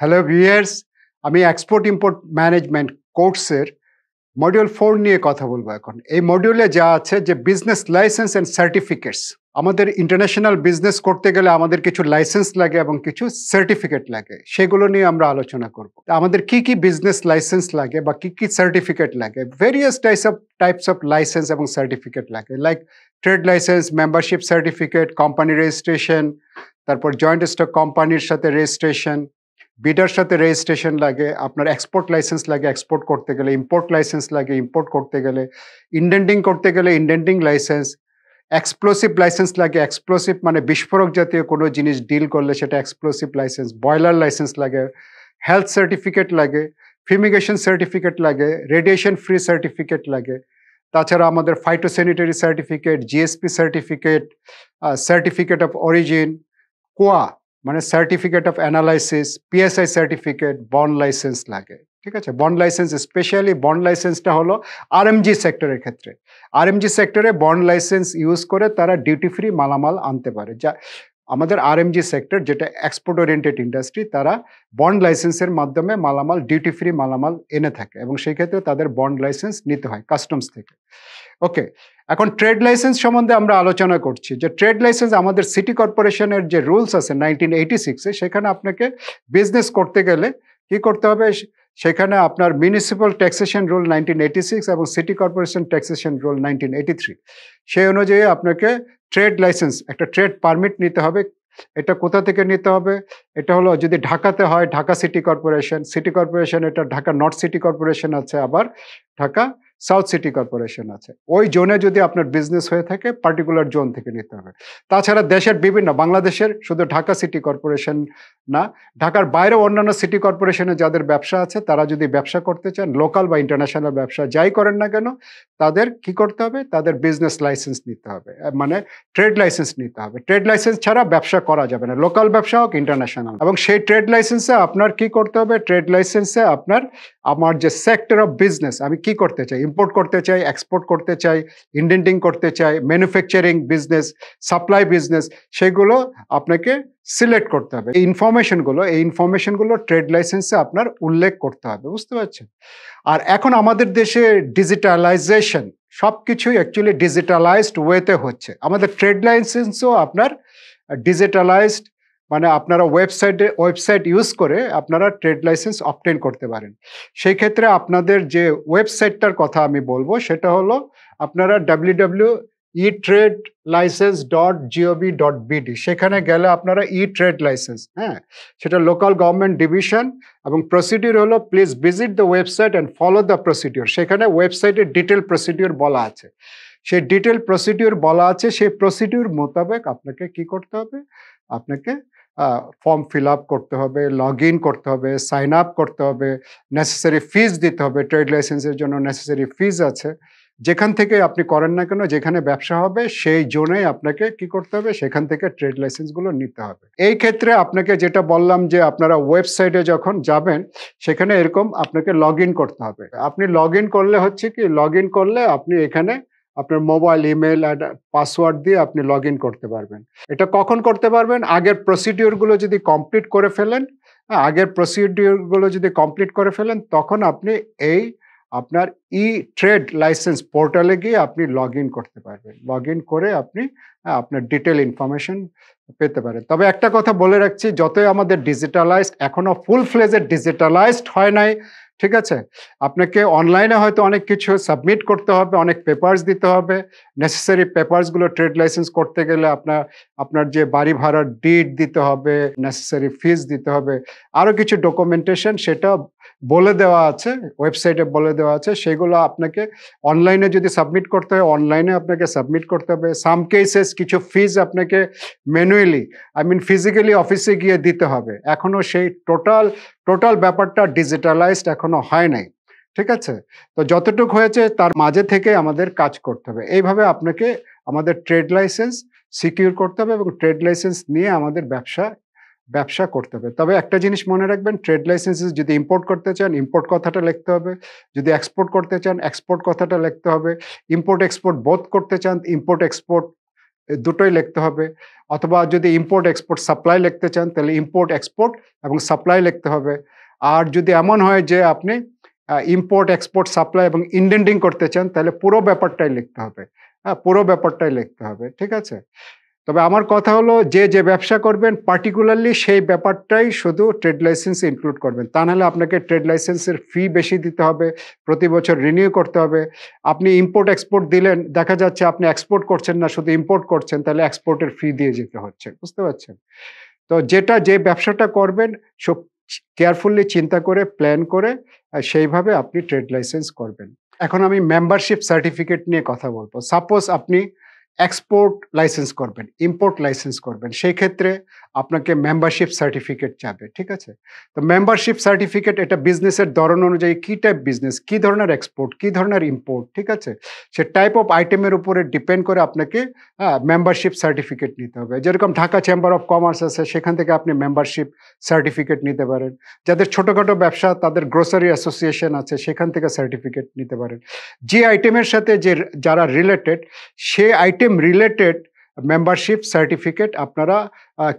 Hello viewers, আমি export import management কোর্সের module 4 নিয়ে কথা বলবো এখন। এই মডিউলে যা আছে যে বিজনেস লাইসেন্স অ্যান্ড সার্টিফিকেটস। আমাদের ইন্টারন্যাশনাল বিজনেস করতে গেলে আমাদের কিছু লাইসেন্স লাগে এবং কিছু সার্টিফিকেট লাগে। সেগুলো নিয়ে আমরা আলোচনা করব। আমাদের কি বিজনেস লাইসেন্স লাগে বা কি সার্টিফিকেট লাগে? ভেরিয়াস টাইপস অফ লাইসেন্স এবং সার্টিফিকেট লাগে। Like trade licence, membership certificate, company registration, তারপর জয়েন্ট স্টক কোম্পানির সাথে রেজিস্ট্রেশন, বিডার সাথে রেজিস্ট্রেশন লাগে, আপনার এক্সপোর্ট লাইসেন্স লাগে এক্সপোর্ট করতে গেলে, ইম্পোর্ট লাইসেন্স লাগে ইম্পোর্ট করতে গেলে, ইনডেন্টিং করতে গেলে ইনডেন্টিং লাইসেন্স, এক্সপ্লোসিভ লাইসেন্স লাগে। এক্সপ্লোসিভ মানে বিস্ফোরক জাতীয় কোনো জিনিস ডিল করলে সেটা এক্সপ্লোসিভ লাইসেন্স, বয়লার লাইসেন্স লাগে, হেলথ সার্টিফিকেট লাগে, ফিউমিগেশন সার্টিফিকেট লাগে, রেডিয়েশন ফ্রি সার্টিফিকেট লাগে। তাছাড়া আমাদের phytosanitary certificate, GSP certificate, certificate of origin, কোয়া মানে certificate of analysis, PSI certificate, bond licence লাগে। ঠিক আছে? বন্ড লাইসেন্স, স্পেশালি বন্ড লাইসেন্সটা হলো আরএমজি সেক্টরের ক্ষেত্রে। আরএমজি সেক্টরে বন্ড লাইসেন্স ইউজ করে তারা ডিউটি ফ্রি মালামাল আনতে পারে। যা আমাদের আরএমজি সেক্টর, যেটা এক্সপোর্ট ওরিয়েন্টেড ইন্ডাস্ট্রি, তারা বন্ড লাইসেন্সের মাধ্যমে মালামাল ডিউটি ফ্রি মালামাল এনে থাকে এবং সেই ক্ষেত্রে তাদের বন্ড লাইসেন্স নিতে হয় কাস্টমস থেকে। ওকে, এখন ট্রেড লাইসেন্স সম্বন্ধে আমরা আলোচনা করছি। যে ট্রেড লাইসেন্স আমাদের সিটি কর্পোরেশনের যে রুলস আছে 1986-এ, সেখানে আপনাকে বিজনেস করতে গেলে কি করতে হবে? সেখানে আপনার মিউনিসিপ্যাল ট্যাক্সেশন রুল 1986 এবং সিটি কর্পোরেশন ট্যাক্সেশন রুল 1983, সেই অনুযায়ী আপনাকে ট্রেড লাইসেন্স, একটা ট্রেড পারমিট নিতে হবে। এটা কোথা থেকে নিতে হবে? এটা হলো যদি ঢাকাতে হয় ঢাকা সিটি কর্পোরেশন, এটা ঢাকা নর্থ সিটি কর্পোরেশন আছে, আবার ঢাকা সাউথ সিটি কর্পোরেশন আছে। ওই জোনে যদি আপনার বিজনেস হয়ে থাকে পার্টিকুলার জোন থেকে নিতে হবে। তাছাড়া দেশের বিভিন্ন, বাংলাদেশের শুধু ঢাকা সিটি কর্পোরেশন না, ঢাকার বাইরেও অন্যান্য সিটি কর্পোরেশনে যাদের ব্যবসা আছে, তারা যদি ব্যবসা করতে চান, লোকাল বা ইন্টারন্যাশনাল ব্যবসা যাই করেন না কেন, তাদের কি করতে হবে? তাদের বিজনেস লাইসেন্স নিতে হবে, মানে ট্রেড লাইসেন্স নিতে হবে। ট্রেড লাইসেন্স ছাড়া ব্যবসা করা যাবে না, লোকাল ব্যবসা হোক ইন্টারন্যাশনাল। এবং সেই ট্রেড লাইসেন্সে আপনার কি করতে হবে? ট্রেড লাইসেন্সে আপনার আমার যে সেক্টর অফ বিজনেস, আমি কি করতে চাই, ইম্পোর্ট করতে চাই, এক্সপোর্ট করতে চাই, ইনডেন্টিং করতে চাই, ম্যানুফ্যাকচারিং বিজনেস, সাপ্লাই বিজনেস, সেগুলো আপনাকে সিলেক্ট করতে হবে। এই ইনফরমেশনগুলো ট্রেড লাইসেন্সে আপনার উল্লেখ করতে হবে। বুঝতে পারছেন? আর এখন আমাদের দেশে ডিজিটালাইজেশন, সব কিছুই অ্যাকচুয়ালি ডিজিটালাইজড ওয়েতে হচ্ছে। আমাদের ট্রেড লাইসেন্সও আপনার ডিজিটালাইজড, মানে আপনারা ওয়েবসাইট ইউজ করে আপনারা ট্রেড লাইসেন্স অবটেইন করতে পারেন। সেই ক্ষেত্রে আপনাদের যে ওয়েবসাইটটার কথা আমি বলবো সেটা হলো আপনারা www.etradelicense.gov.bd, সেখানে গেলে আপনারা ট্রেড লাইসেন্স, হ্যাঁ, সেটা লোকাল গভর্নমেন্ট ডিভিশন, এবং প্রসিডিউর হলো please visit the website and follow the procedure. সেখানে ওয়েবসাইটে ডিটেল প্রসিডিউর বলা আছে। সেই ডিটেল প্রসিডিউর বলা আছে, সেই প্রসিডিউর মোতাবেক আপনাকে কি করতে হবে? আপনাকে ফর্ম ফিল আপ করতে হবে, লগ ইন করতে হবে, সাইন আপ করতে হবে, নেসেসারি ফিজ দিতে হবে। ট্রেড লাইসেন্সের জন্য নেসেসারি ফিজ আছে। যেখান থেকে আপনি করেন না কেন, যেখানে ব্যবসা হবে সেই জোনেই আপনাকে কি করতে হবে? সেখান থেকে ট্রেড লাইসেন্সগুলো নিতে হবে। এই ক্ষেত্রে আপনাকে যেটা বললাম যে আপনারা ওয়েবসাইটে যখন যাবেন, সেখানে এরকম আপনাকে লগ ইন করতে হবে। আপনি লগ ইন করলে হচ্ছে কি, লগ ইন করলে আপনি এখানে আপনার মোবাইল, ইমেল আর পাসওয়ার্ড দিয়ে আপনি লগ ইন করতে পারবেন। এটা কখন করতে পারবেন? আগের প্রসিডিউরগুলো যদি কমপ্লিট করে ফেলেন, তখন আপনি এই আপনার ট্রেড লাইসেন্স পোর্টালে গিয়ে আপনি লগ ইন করতে পারবেন। লগ ইন করে আপনি আপনার ডিটেল ইনফরমেশন পেতে পারেন। তবে একটা কথা বলে রাখছি, যতই আমাদের ডিজিটালাইজড, এখনো ফুল ফ্লেজেড ডিজিটালাইজড হয় নাই। ঠিক আছে? আপনাকে অনলাইনে হয়তো অনেক কিছু সাবমিট করতে হবে, অনেক পেপারস দিতে হবে। নেসেসারি পেপারসগুলো ট্রেড লাইসেন্স করতে গেলে আপনার যে বাড়ি ভাড়ার ডিড দিতে হবে, নেসেসারি ফিজ দিতে হবে, আরও কিছু ডকুমেন্টেশন, সেটা বলে দেওয়া আছে, ওয়েবসাইটে বলে দেওয়া আছে। সেগুলো আপনাকে অনলাইনে যদি সাবমিট করতে হয়, অনলাইনে আপনাকে সাবমিট করতে হবে। সাম কেসেস কিছু ফিজ আপনাকে ম্যানুয়ালি, ফিজিক্যালি অফিসে গিয়ে দিতে হবে। এখনো সেই টোটাল ব্যাপারটা ডিজিটালাইজড এখনো হয় নাই। ঠিক আছে? তো যতটুকু হয়েছে তার মাঝে থেকে আমাদের কাজ করতে হবে। এইভাবে আপনাকে আমাদের ট্রেড লাইসেন্স সিকিউর করতে হবে এবং ট্রেড লাইসেন্স নিয়ে আমাদের ব্যবসা করতে হবে। তবে একটা জিনিস মনে রাখবেন, ট্রেড লাইসেন্স যদি ইম্পোর্ট করতে চান, ইম্পোর্ট কথাটা লিখতে হবে। যদি এক্সপোর্ট করতে চান, এক্সপোর্ট কথাটা লিখতে হবে। ইম্পোর্ট এক্সপোর্ট বোথ করতে চান, ইম্পোর্ট এক্সপোর্ট দুটোই লিখতে হবে। অথবা যদি ইম্পোর্ট এক্সপোর্ট সাপ্লাই লিখতে চান তাহলে ইম্পোর্ট এক্সপোর্ট এবং সাপ্লাই লিখতে হবে। আর যদি এমন হয় যে আপনি ইম্পোর্ট এক্সপোর্ট সাপ্লাই এবং ইনডেন্টিং করতে চান তাহলে পুরো ব্যাপারটাই লিখতে হবে। হ্যাঁ, পুরো ব্যাপারটাই লিখতে হবে, ঠিক আছে? তবে আমার কথা হলো যে ব্যবসা করবেন পার্টিকুলারলি সেই ব্যাপারটাই শুধু ট্রেড লাইসেন্সে ইনক্লুড করবেন। তা নাহলে আপনাকে ট্রেড লাইসেন্সের ফি বেশি দিতে হবে, প্রতি বছর রিনিউ করতে হবে। আপনি ইম্পোর্ট এক্সপোর্ট দিলেন, দেখা যাচ্ছে আপনি এক্সপোর্ট করছেন না, শুধু ইম্পোর্ট করছেন, তাহলে এক্সপোর্টের ফি দিয়ে যেতে হচ্ছে। বুঝতে পারছেন? তো যে ব্যবসাটা করবেন সব কেয়ারফুলি চিন্তা করে, প্ল্যান করে সেইভাবে আপনি ট্রেড লাইসেন্স করবেন। এখন আমি মেম্বারশিপ সার্টিফিকেট নিয়ে কথা বলবো। সাপোজ আপনি এক্সপোর্ট লাইসেন্স করবেন, ইম্পোর্ট লাইসেন্স করবেন। সেই ক্ষেত্রে আপনাকে মেম্বারশিপ সার্টিফিকেট চাবে, ঠিক আছে? তো মেম্বারশিপ সার্টিফিকেট এটা বিজনেসের ধরন অনুযায়ী কি টাইপ বিজনেস, কি ধরনের এক্সপোর্ট, কি ধরনের ইম্পোর্ট, ঠিক আছে? সে টাইপ অফ আইটেমের উপরে ডিপেন্ড করে আপনাকে মেম্বারশিপ সার্টিফিকেট নিতে হবে। যেরকম ঢাকা চেম্বার অফ কমার্স আছে, সেখান থেকে আপনি মেম্বারশিপ সার্টিফিকেট নিতে পারেন। যাদের ছোটোখাটো ব্যবসা, তাদের গ্রোসারি অ্যাসোসিয়েশন আছে, সেখান থেকে সার্টিফিকেট নিতে পারেন। যে আইটেমের সাথে যারা রিলেটেড, সে আইটেম রিলেটেড মেম্বারশিপ সার্টিফিকেট আপনারা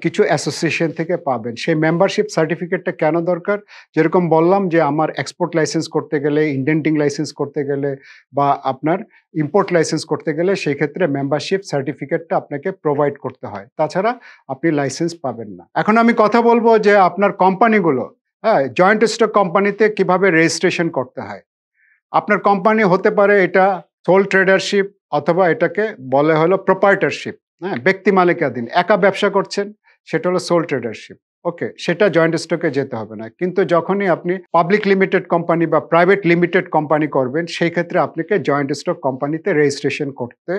কিছু অ্যাসোসিয়েশন থেকে পাবেন। সেই মেম্বারশিপ সার্টিফিকেটটা কেন দরকার? যেরকম বললাম যে আমার এক্সপোর্ট লাইসেন্স করতে গেলে, ইনডেন্টিং লাইসেন্স করতে গেলে বা আপনার ইম্পোর্ট লাইসেন্স করতে গেলে সেই ক্ষেত্রে মেম্বারশিপ সার্টিফিকেটটা আপনাকে প্রোভাইড করতে হয়। তাছাড়া আপনি লাইসেন্স পাবেন না। এখন আমি কথা বলবো যে আপনার কোম্পানিগুলো, হ্যাঁ, জয়েন্ট স্টক কোম্পানিতে কিভাবে রেজিস্ট্রেশন করতে হয়। আপনার কোম্পানি হতে পারে এটা সোল ট্রেডারশিপ অথবা এটাকে বলে হলো প্রোপাইটারশিপ, হ্যাঁ, ব্যক্তি মালিকাধীন। একা ব্যবসা করছেন, সেটা হলো সোল ট্রেডারশিপ। ওকে, সেটা জয়েন্ট স্টকে যেতে হবে না। কিন্তু যখনই আপনি পাবলিক লিমিটেড কোম্পানি বা প্রাইভেট লিমিটেড কোম্পানি করবেন, সেই ক্ষেত্রে আপনাকে জয়েন্ট স্টক কোম্পানিতে রেজিস্ট্রেশন করতে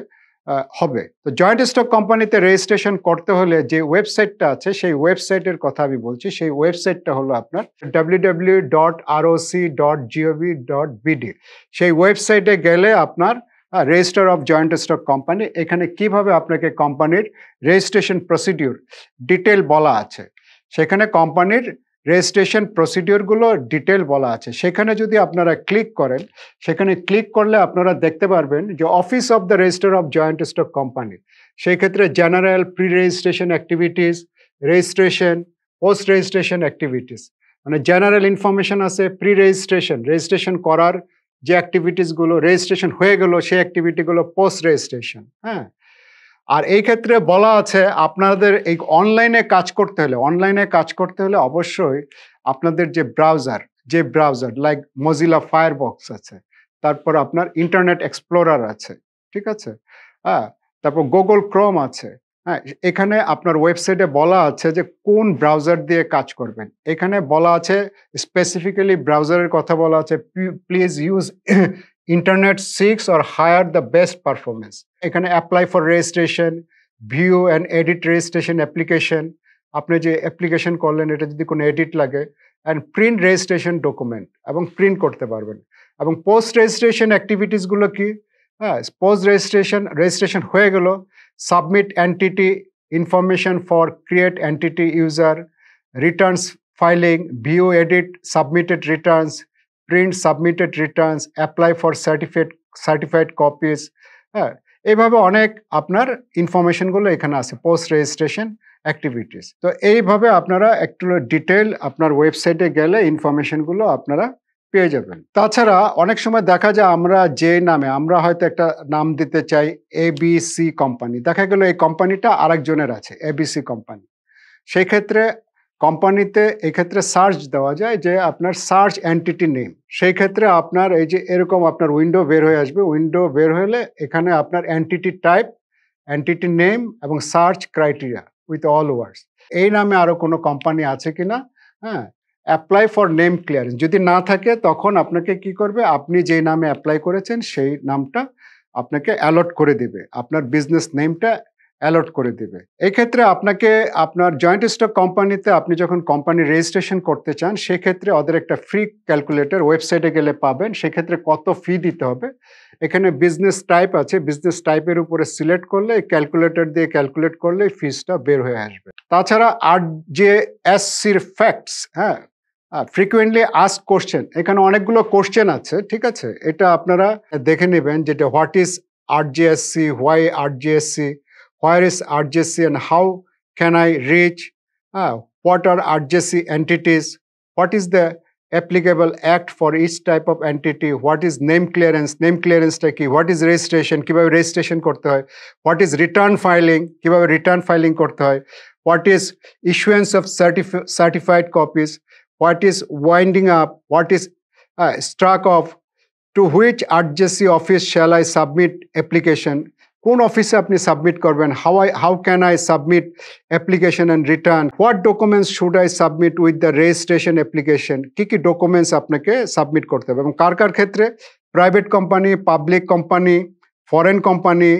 হবে। তো জয়েন্ট স্টক কোম্পানিতে রেজিস্ট্রেশন করতে হলে যে ওয়েবসাইটটা আছে, সেই ওয়েবসাইটের কথা আমি বলছি। সেই ওয়েবসাইটটা হলো আপনার www.roc.gov.bd। সেই ওয়েবসাইটে গেলে আপনার register of joint stock company, এখানে কিভাবে আপনাকে কোম্পানির রেজিস্ট্রেশন প্রসিডিউর ডিটেল বলা আছে। সেখানে কোম্পানির রেজিস্ট্রেশন প্রসিডিউরগুলো ডিটেল বলা আছে। সেখানে যদি আপনারা ক্লিক করেন, সেখানে ক্লিক করলে আপনারা দেখতে পারবেন যে office of the register of joint stock company. সেই ক্ষেত্রে general, pre registration activities, registration, post registration activities, মানে জেনারেল ইনফরমেশন আছে, প্রি রেজিস্ট্রেশন করার যে অ্যাক্টিভিটিসগুলো, রেজিস্ট্রেশন হয়ে গেল সেই অ্যাক্টিভিটিগুলো পোস্ট রেজিস্ট্রেশন, হ্যাঁ। আর এই ক্ষেত্রে বলা আছে আপনাদের এই অনলাইনে কাজ করতে হলে অবশ্যই আপনাদের যে ব্রাউজার লাইক মজিলা ফায়ারবক্স আছে, তারপর আপনার ইন্টারনেট এক্সপ্লোরার আছে, ঠিক আছে? হ্যাঁ, তারপর গুগল ক্রোম আছে। হ্যাঁ, এখানে আপনার ওয়েবসাইটে বলা আছে যে কোন ব্রাউজার দিয়ে কাজ করবেন। এখানে বলা আছে স্পেসিফিক্যালি ব্রাউজারের কথা বলা আছে, please use internet 6 or higher the best performance। এখানে apply for registration, view and edit registration application. আপনি যে অ্যাপ্লিকেশন করলেন, এটা যদি কোনো এডিট লাগে, অ্যান্ড প্রিন্ট রেজিস্ট্রেশন ডকুমেন্ট, এবং প্রিন্ট করতে পারবেন। এবং পোস্ট রেজিস্ট্রেশন অ্যাক্টিভিটিসগুলো কি? হ্যাঁ, পোস্ট রেজিস্ট্রেশন হয়ে গেল, submit entity information for create entity user, Returns filing, view edit submitted Returns, print submitted Returns, apply for certified copies. হ্যাঁ, এইভাবে অনেক আপনার ইনফরমেশনগুলো এখানে আছে, পোস্ট রেজিস্ট্রেশন অ্যাক্টিভিটিস। তো এইভাবে আপনারা একটু ডিটেল আপনার ওয়েবসাইটে গেলে ইনফরমেশনগুলো আপনারা পেয়ে যাবেন। তাছাড়া অনেক সময় দেখা যায় আমরা হয়তো একটা নাম দিতে চাই এবিসি কোম্পানি, দেখা গেল এই কোম্পানিটা আরেকজনের আছে, এবিসি কোম্পানি। সেই ক্ষেত্রে এক্ষেত্রে সার্চ দেওয়া যায় যে আপনার সার্চ এন্টিটি নেম। সেই ক্ষেত্রে আপনার এই যে এরকম আপনার উইন্ডো বের হয়ে আসবে। উইন্ডো বের হলে এখানে আপনার এন্টিটি টাইপ, এন্টিটি নেম এবং সার্চ ক্রাইটেরিয়া উইথ অল ওয়ার্ডস, এই নামে আরও কোনো কোম্পানি আছে কিনা। হ্যাঁ, অ্যাপ্লাই ফর নেম ক্লিয়ারেন্স যদি না থাকে, তখন আপনাকে কি করবে, আপনি যেই নামে অ্যাপ্লাই করেছেন সেই নামটা আপনাকে অ্যালট করে দিবে, আপনার বিজনেস নেমটা অ্যালট করে দিবে। এক্ষেত্রে আপনাকে আপনার জয়েন্ট স্টক কোম্পানিতে আপনি যখন কোম্পানি রেজিস্ট্রেশন করতে চান, সেক্ষেত্রে ওদের একটা ফ্রি ক্যালকুলেটর ওয়েবসাইটে গেলে পাবেন। সেক্ষেত্রে কত ফি দিতে হবে, এখানে বিজনেস টাইপ আছে, বিজনেস টাইপের উপরে সিলেক্ট করলে ক্যালকুলেটর দিয়ে ক্যালকুলেট করলে ফিসটা বের হয়ে আসবে। তাছাড়া RJSCর ফ্যাক্টস, হ্যাঁ, ফ্রিকুয়েন্টলি আস্ক কোশ্চেন, এখানে অনেকগুলো কোশ্চেন আছে, ঠিক আছে? এটা আপনারা দেখে নেবেন, যেটা what is RJSC, why RJSC, where is RJC and how can I reach, what are RJC entities, what is the applicable act for each type of entity, what is name clearance টা কি, what is registration, কিভাবে registration করতে হয়, what is return filing, কিভাবে return filing করতে হয়, what is issuance of certified copies, what is winding up, what is struck off, to which RJC office shall I submit application, কোন অফিসে আপনি submit করবেন, how can I submit application and return, what documents should I submit with the registration application, কি কি documents আপনাকে submit করতে হবে এবং কার কার ক্ষেত্রে, private company, public company, foreign company,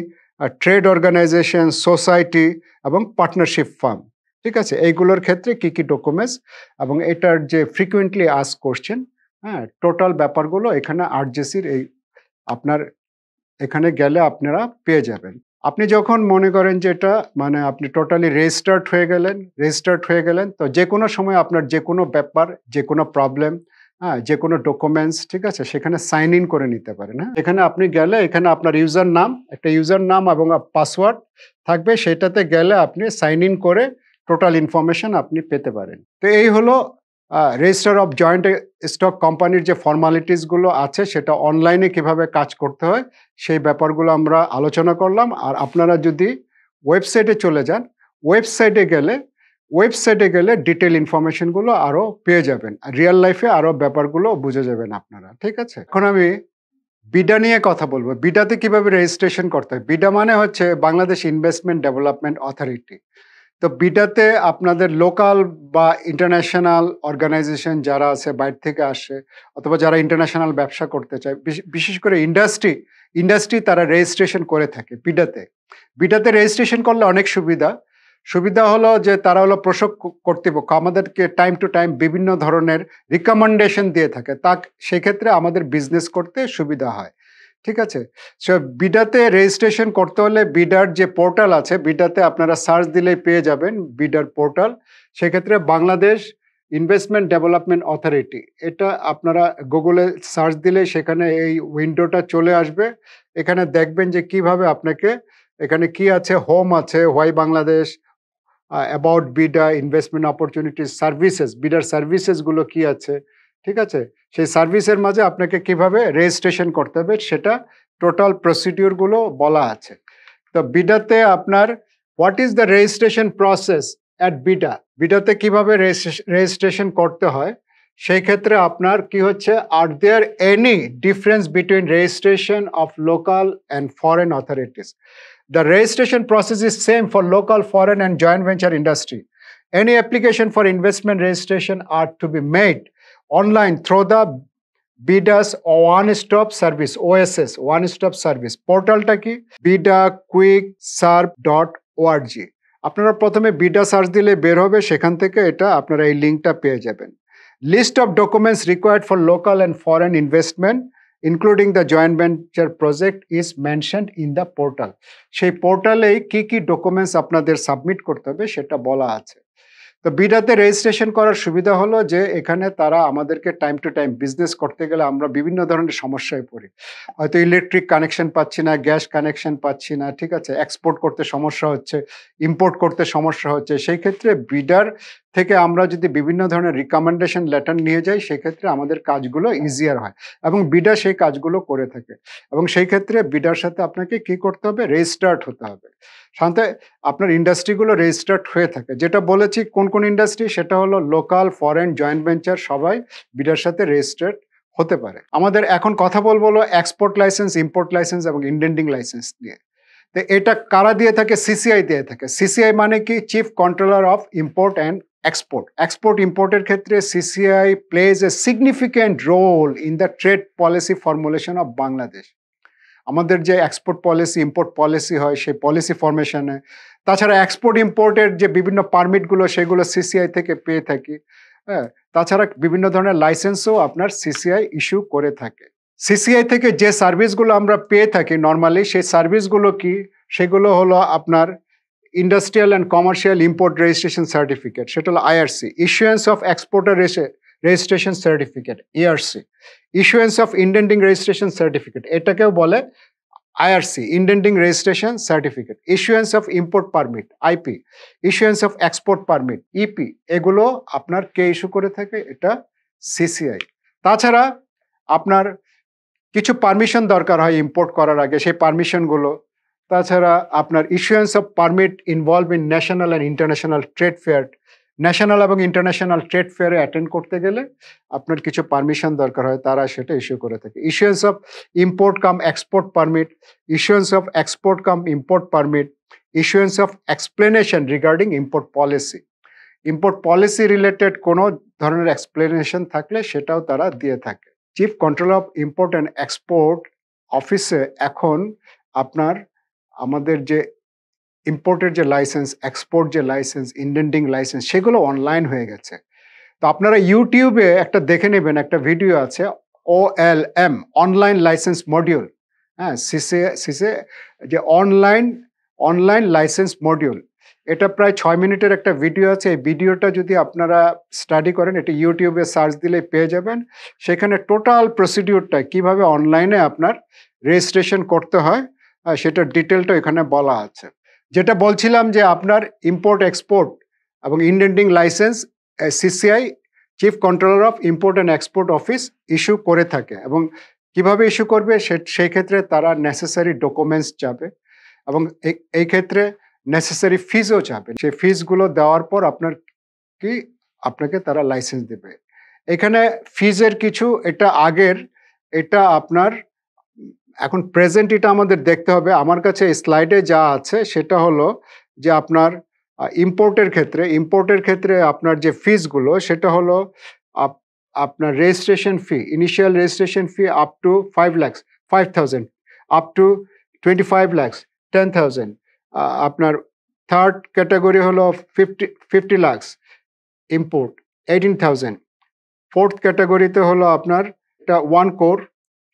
trade organization, society এবং পার্টনারশিপ ফার্ম, ঠিক আছে, এইগুলোর ক্ষেত্রে কি কি ডকুমেন্টস এবং এটার যে ফ্রিকুয়েন্টলি আস্ক কোশ্চেন, টোটাল ব্যাপারগুলো এখানে RJCর এই আপনার এখানে গেলে আপনারা পেয়ে যাবেন। আপনি যখন মনে করেন যে এটা মানে আপনি টোটালি রেজিস্টার্ড হয়ে গেলেন তো যে কোনো সময় আপনার যে কোনো ব্যাপার, যে কোনো প্রবলেম, যে কোনো ডকুমেন্টস, ঠিক আছে, সেখানে সাইন ইন করে নিতে পারেন। এখানে আপনি গেলে এখানে আপনার একটা ইউজার নাম এবং পাসওয়ার্ড থাকবে, সেটাতে গেলে আপনি সাইন ইন করে টোটাল ইনফরমেশন আপনি পেতে পারেন। তো এই হলো রেজিস্টার অফ জয়েন্ট স্টক কোম্পানির যে ফর্মালিটিসগুলো আছে সেটা অনলাইনে কিভাবে কাজ করতে হয় সেই ব্যাপারগুলো আমরা আলোচনা করলাম। আর আপনারা যদি ওয়েবসাইটে চলে যান, ওয়েবসাইটে গেলে ডিটেল ইনফরমেশনগুলো আরও পেয়ে যাবেন, রিয়েল লাইফে আরও ব্যাপারগুলো বুঝে যাবেন আপনারা, ঠিক আছে। এখন আমি বিডা নিয়ে কথা বলবো। বিডাতে কিভাবে রেজিস্ট্রেশন করতে হয়। বিডা মানে হচ্ছে বাংলাদেশ ইনভেস্টমেন্ট ডেভেলপমেন্ট অথরিটি। তো বিডাতে আপনাদের লোকাল বা ইন্টারন্যাশনাল অর্গানাইজেশন যারা আছে, বাইরে থেকে আসে অথবা যারা ইন্টারন্যাশনাল ব্যবসা করতে চায়, বিশেষ করে ইন্ডাস্ট্রি তারা রেজিস্ট্রেশন করে থাকে বিডাতে রেজিস্ট্রেশন করলে অনেক সুবিধা হলো যে তারা হলো প্রশাসক কর্তৃপক্ষ আমাদেরকে টাইম টু টাইম বিভিন্ন ধরনের রিকমেন্ডেশন দিয়ে থাকে, সেক্ষেত্রে আমাদের বিজনেস করতে সুবিধা হয়, ঠিক আছে। সো বিডাতে রেজিস্ট্রেশন করতে হলে বিডার যে পোর্টাল আছে, বিডাতে আপনারা সার্চ দিলেই পেয়ে যাবেন বিডার পোর্টাল। সেক্ষেত্রে বাংলাদেশ ইনভেস্টমেন্ট ডেভেলপমেন্ট অথরিটি, এটা আপনারা গুগলে সার্চ দিলে সেখানে এই উইন্ডোটা চলে আসবে। এখানে দেখবেন যে কিভাবে আপনাকে, এখানে কি আছে, হোম আছে, why Bangladesh, about BIDA, investment opportunities, services, বিডার সার্ভিসেসগুলো কি আছে, ঠিক আছে, সেই সার্ভিসের মাঝে আপনাকে কিভাবে রেজিস্ট্রেশন করতে হবে সেটা টোটাল প্রসিডিওরগুলো বলা আছে। তো বিডাতে আপনার what is the registration process at বিডাতে কিভাবে রেজিস্ট্রেশন করতে হয়, সেই ক্ষেত্রে আপনার কি হচ্ছে, are there any difference between registration of local and foreign authorities. The registration process is same for local, foreign and joint venture industry. Any application for investment registration are to be made online through the BIDA's one-stop service, OSS, one-stop service. পোর্টালটা কি, bidaquickserve.org। আপনারা প্রথমে BIDA search দিলে বের হবে, সেখান থেকে এটা আপনারা এই লিঙ্কটা পেয়ে যাবেন। List of documents required for local and foreign investment including the joint venture project is mentioned in the portal. সেই পোর্টালেই কি কি ডকুমেন্টস আপনাদের সাবমিট করতে হবে সেটা বলা আছে। তো বিডাতে রেজিস্ট্রেশন করার সুবিধা হলো যে এখানে তারা আমাদেরকে টাইম টু টাইম বিজনেস করতে গেলে আমরা বিভিন্ন ধরনের সমস্যায় পড়ি, হয়তো ইলেকট্রিক কানেকশন পাচ্ছি না, গ্যাস কানেকশন পাচ্ছি না, ঠিক আছে, এক্সপোর্ট করতে সমস্যা হচ্ছে, ইম্পোর্ট করতে সমস্যা হচ্ছে। সেই ক্ষেত্রে বিডার থেকে আমরা যদি বিভিন্ন ধরনের রিকমেন্ডেশন লেটার নিয়ে যাই, সেক্ষেত্রে আমাদের কাজগুলো ইজিয়ার হয় এবং বিডা সেই কাজগুলো করে থাকে। এবং সেই ক্ষেত্রে বিডার সাথে আপনাকে কি করতে হবে, রেজিস্টার্ড হতে হবে। সাথে আপনার ইন্ডাস্ট্রিগুলো রেজিস্টার্ড হয়ে থাকে, যেটা বলেছি কোন কোন ইন্ডাস্ট্রি, সেটা হলো লোকাল, ফরেন, জয়েন্ট ভেঞ্চার, সবাই বিডার সাথে রেজিস্টার্ড হতে পারে। আমাদের এখন কথা বলবো এক্সপোর্ট লাইসেন্স, ইম্পোর্ট লাইসেন্স এবং ইন্ডেন্টিং লাইসেন্স নিয়ে। তো এটা কারা দিয়ে থাকে, সিসিআই দিয়ে থাকে। সিসিআই মানে কি, chief controller of import and export ইম্পোর্টের ক্ষেত্রে CCI plays a significant role in the trade policy formulation of Bangladesh. আমাদের যে এক্সপোর্ট পলিসি, ইম্পোর্ট পলিসি হয়, সেই পলিসি ফর্মেশনে, তাছাড়া এক্সপোর্ট ইম্পোর্টের যে বিভিন্ন পারমিটগুলো সেগুলো সিসিআই থেকে পেয়ে থাকি। তাছাড়া বিভিন্ন ধরনের লাইসেন্সও আপনার সিসিআই ইস্যু করে থাকে। সিসিআই থেকে যে সার্ভিসগুলো আমরা পেয়ে থাকি নর্মালি, সেই সার্ভিসগুলো কি, সেগুলো হলো আপনার industrial and commercial import registration certificate, সেটা হলো IRC, issuance of exporter registration certificate, ERC, issuance of indenting registration certificate, এটাকেও বলে IRC, Indenting Registration Certificate, issuance of import permit, IP, issuance of export permit, EP, এগুলো আপনার কে issue করে থাকে? এটা CCI। তাছাড়া আপনার কিছু পারমিশন দরকার হয় ইম্পোর্ট করার আগে, সেই পারমিশনগুলো। তাছাড়া আপনার issuance of permit involve in national and international trade fair, national এবং ইন্টারন্যাশনাল ট্রেড ফেয়ারে অ্যাটেন্ড করতে গেলে আপনার কিছু পারমিশন দরকার হয়, তারা সেটা ইস্যু করে থাকে। Issuance of import cum export permit, issuance of export cum import permit, issuance of explanation regarding import policy, import policy related কোনো ধরনের এক্সপ্লেনেশন থাকলে সেটাও তারা দিয়ে থাকে। Chief control of import and export অফিসে এখন আপনার আমাদের যে ইম্পোর্টের যে লাইসেন্স, এক্সপোর্ট যে লাইসেন্স, ইন্ডেন্টিং লাইসেন্স, সেগুলো অনলাইন হয়ে গেছে। তো আপনারা ইউটিউবে একটা দেখে নেবেন, একটা ভিডিও আছে OLM, অনলাইন লাইসেন্স মডিউল। হ্যাঁ, সিসে যে অনলাইন লাইসেন্স মডিউল, এটা প্রায় 6 মিনিটের একটা ভিডিও আছে। এই ভিডিওটা যদি আপনারা স্টাডি করেন, এটা ইউটিউবে সার্চ দিলে পেয়ে যাবেন। সেখানে টোটাল প্রসিডিউরটা কিভাবে অনলাইনে আপনার রেজিস্ট্রেশন করতে হয় সেটার ডিটেলটা এখানে বলা আছে। যেটা বলছিলাম যে আপনার ইম্পোর্ট এক্সপোর্ট এবং indenting licence CCI, chief controller of import and export office issue করে থাকে। এবং কিভাবে ইস্যু করবে সেই ক্ষেত্রে তারা নেসেসারি ডকুমেন্টস চাবে এবং এই ক্ষেত্রে নেসেসারি ফিজও চাবে। সেই ফিজগুলো দেওয়ার পর আপনাকে তারা লাইসেন্স দেবে। এখানে ফিজের কিছু, এটা আগের, এটা আপনার এখন প্রেজেন্ট, এটা আমাদের দেখতে হবে। আমার কাছে স্লাইডে যা আছে সেটা হলো যে আপনার ইম্পোর্টের ক্ষেত্রে আপনার যে ফিজগুলো সেটা হলো আপনার registration fee, initial registration fee up to 5,000, up to 25 lakhs 10,000। আপনার থার্ড ক্যাটাগরি হলো 50 lakhs ইম্পোর্ট 18,000। ফোর্থ ক্যাটাগরিতে হলো আপনার এটা 1 crore,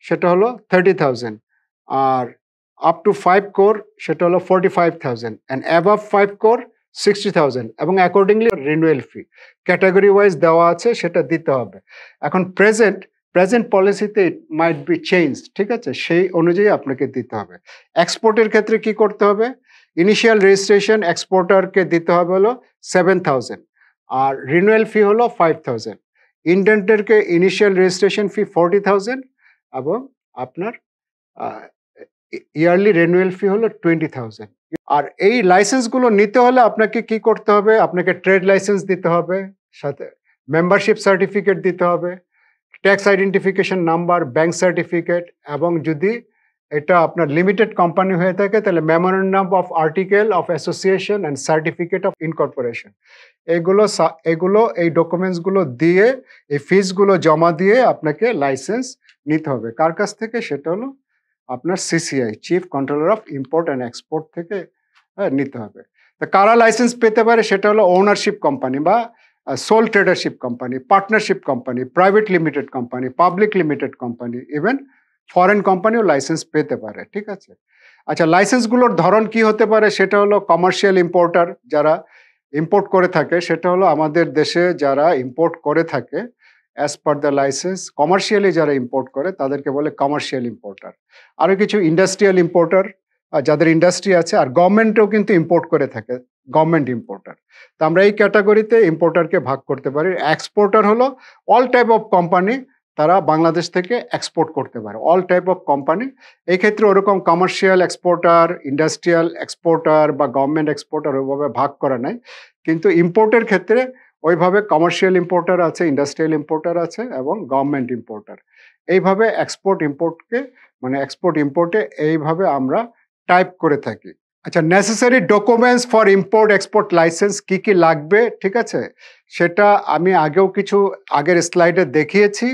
সেটা হলো 30,000। আর আপ টু 5 crore সেটা হলো 45,000, অ্যান্ড অ্যাবাভ 5 crore 60,000। এবং accordingly renewal fee category wise দেওয়া আছে, সেটা দিতে হবে। এখন প্রেজেন্ট পলিসিতে ইট মাইট বি চেঞ্জ, ঠিক আছে, সেই অনুযায়ী আপনাকে দিতে হবে। এক্সপোর্টের ক্ষেত্রে কি করতে হবে? ইনিশিয়াল রেজিস্ট্রেশন এক্সপোর্টারকে দিতে হবে হলো 7,000, আর রিনিউয়াল ফি হলো 5,000। ইন্ডেন্টারকে ইনিশিয়াল রেজিস্ট্রেশন ফি 40,000 এবং আপনার ইয়ারলি রিনিউয়াল ফি হলো 20,000। আর এই লাইসেন্সগুলো নিতে হলে আপনাকে কি করতে হবে? আপনাকে ট্রেড লাইসেন্স দিতে হবে, সাথে মেম্বারশিপ সার্টিফিকেট দিতে হবে, tax identification number, bank certificate, এবং যদি এটা আপনার লিমিটেড কোম্পানি হয়ে থাকে তাহলে memorandum of article of association and certificate of incorporation. এই ডকুমেন্টসগুলো দিয়ে, এই ফিজগুলো জমা দিয়ে আপনাকে লাইসেন্স নিতে হবে। কার কাছ থেকে? সেটা হলো আপনার CCI, chief controller of import and export থেকে নিতে হবে। তা কারা লাইসেন্স পেতে পারে? সেটা হলো ওনারশিপ কোম্পানি বা sole tradership company, partnership company, private limited company, public limited company, even foreign কোম্পানিও লাইসেন্স পেতে পারে, ঠিক আছে। আচ্ছা, লাইসেন্সগুলোর ধরন কি হতে পারে? সেটা হলো কমার্শিয়াল ইম্পোর্টার, যারা ইম্পোর্ট করে থাকে, সেটা হলো আমাদের দেশে যারা ইম্পোর্ট করে থাকে as per the licence, commercially যারা ইম্পোর্ট করে তাদেরকে বলে কমার্শিয়াল ইম্পোর্টার। আরও কিছু ইন্ডাস্ট্রিয়াল ইম্পোর্টার, যাদের ইন্ডাস্ট্রি আছে, আর গভর্নমেন্টও কিন্তু ইম্পোর্ট করে থাকে, গভর্নমেন্ট ইম্পোর্টার। তো আমরা এই ক্যাটাগরিতে ইম্পোর্টারকে ভাগ করতে পারি। এক্সপোর্টার হলো অল টাইপ অফ কোম্পানি, তারা বাংলাদেশ থেকে এক্সপোর্ট করতে পারে, অল টাইপ অফ কোম্পানি। এই ক্ষেত্রে ওরকম কমার্শিয়াল এক্সপোর্টার, ইন্ডাস্ট্রিয়াল এক্সপোর্টার বা গভর্নমেন্ট এক্সপোর্টার ওইভাবে ভাগ করা নাই। কিন্তু ইম্পোর্টের ক্ষেত্রে ওইভাবে কমার্শিয়াল ইম্পোর্টার আছে, ইন্ডাস্ট্রিয়াল ইম্পোর্টার আছে এবং গভর্নমেন্ট ইম্পোর্টার। এইভাবে এক্সপোর্ট ইম্পোর্টে এইভাবে আমরা টাইপ করে থাকি। আচ্ছা, necessary documents for import export licence কি কি লাগবে, ঠিক আছে, সেটা আমি আগের স্লাইডে দেখিয়েছি।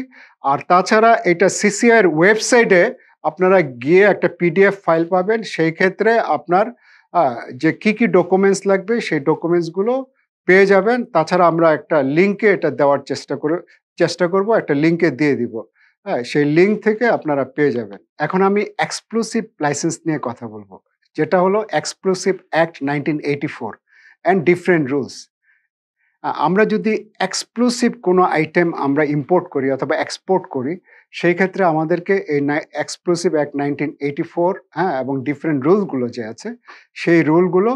আর তাছাড়া এটা CCI এর ওয়েবসাইটে আপনারা গিয়ে একটা PDF ফাইল পাবেন। সেই ক্ষেত্রে আপনার যে কি কি ডকুমেন্টস লাগবে সেই ডকুমেন্টসগুলো পেয়ে যাবেন। তাছাড়া আমরা একটা লিঙ্কে এটা দেওয়ার চেষ্টা করব, একটা লিঙ্কে দিয়ে দিব। হ্যাঁ, সেই লিঙ্ক থেকে আপনারা পেয়ে যাবেন। এখন আমি এক্সক্লুসিভ লাইসেন্স নিয়ে কথা বলবো, যেটা হলো exclusive act 1984 and different rules. আমরা যদি এক্সক্লুসিভ কোনো আইটেম আমরা ইম্পোর্ট করি অথবা এক্সপোর্ট করি, সেই ক্ষেত্রে আমাদেরকে এই এক্সক্লুসিভ অ্যাক্ট 1984 হ্যাঁ এবং ডিফারেন্ট রুলগুলো যে আছে সেই রুলগুলো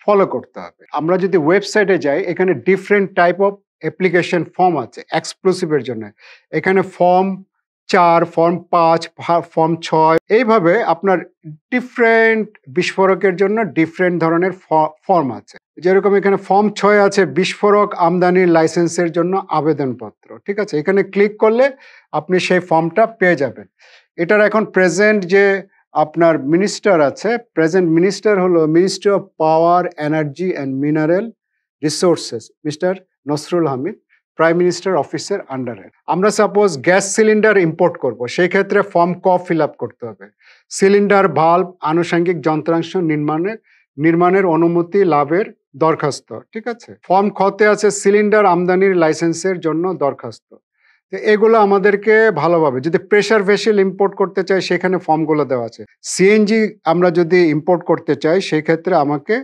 ফলো করতে হবে। আমরা যদি ওয়েবসাইটে যাই এখানে different type of application form আছে এক্সক্লুসিভের জন্য। এখানে ফর্ম ৪, ফর্ম ৫, ফর্ম ৬ এইভাবে আপনার ডিফারেন্ট বিস্ফোরকের জন্য ডিফারেন্ট ধরনের ফর্ম আছে। যেরকম এখানে ফর্ম ৬ আছে বিস্ফোরক আমদানির লাইসেন্সের জন্য আবেদনপত্র। ঠিক আছে? এখানে ক্লিক করলে আপনি সেই ফর্মটা পেয়ে যাবেন। এটার এখন প্রেজেন্ট যে আপনার মিনিস্টার আছে, প্রেজেন্ট মিনিস্টার হলো ministry of power, energy and mineral resources mister Nasrul Hamid, prime minister অফিসের আন্ডারে। আমরা সাপোজ গ্যাস সিলিন্ডার ইম্পোর্ট করব, সেই ক্ষেত্রে ফর্ম ক ফিল আপ করতে হবে। সিলিন্ডার, ভাল্ব, আনুষঙ্গিক যন্ত্রাংশ নির্মাণের অনুমতি লাভের দরখাস্ত। ঠিক আছে? ফর্ম খতে আছে সিলিন্ডার আমদানির লাইসেন্সের জন্য দরখাস্ত। তো এগুলো আমাদেরকে ভালোভাবে, যদি প্রেশার ভেসেল ইম্পোর্ট করতে চাই সেখানে ফর্মগুলো দেওয়া আছে। সিএনজি আমরা যদি ইম্পোর্ট করতে চাই সেই ক্ষেত্রে আমাকে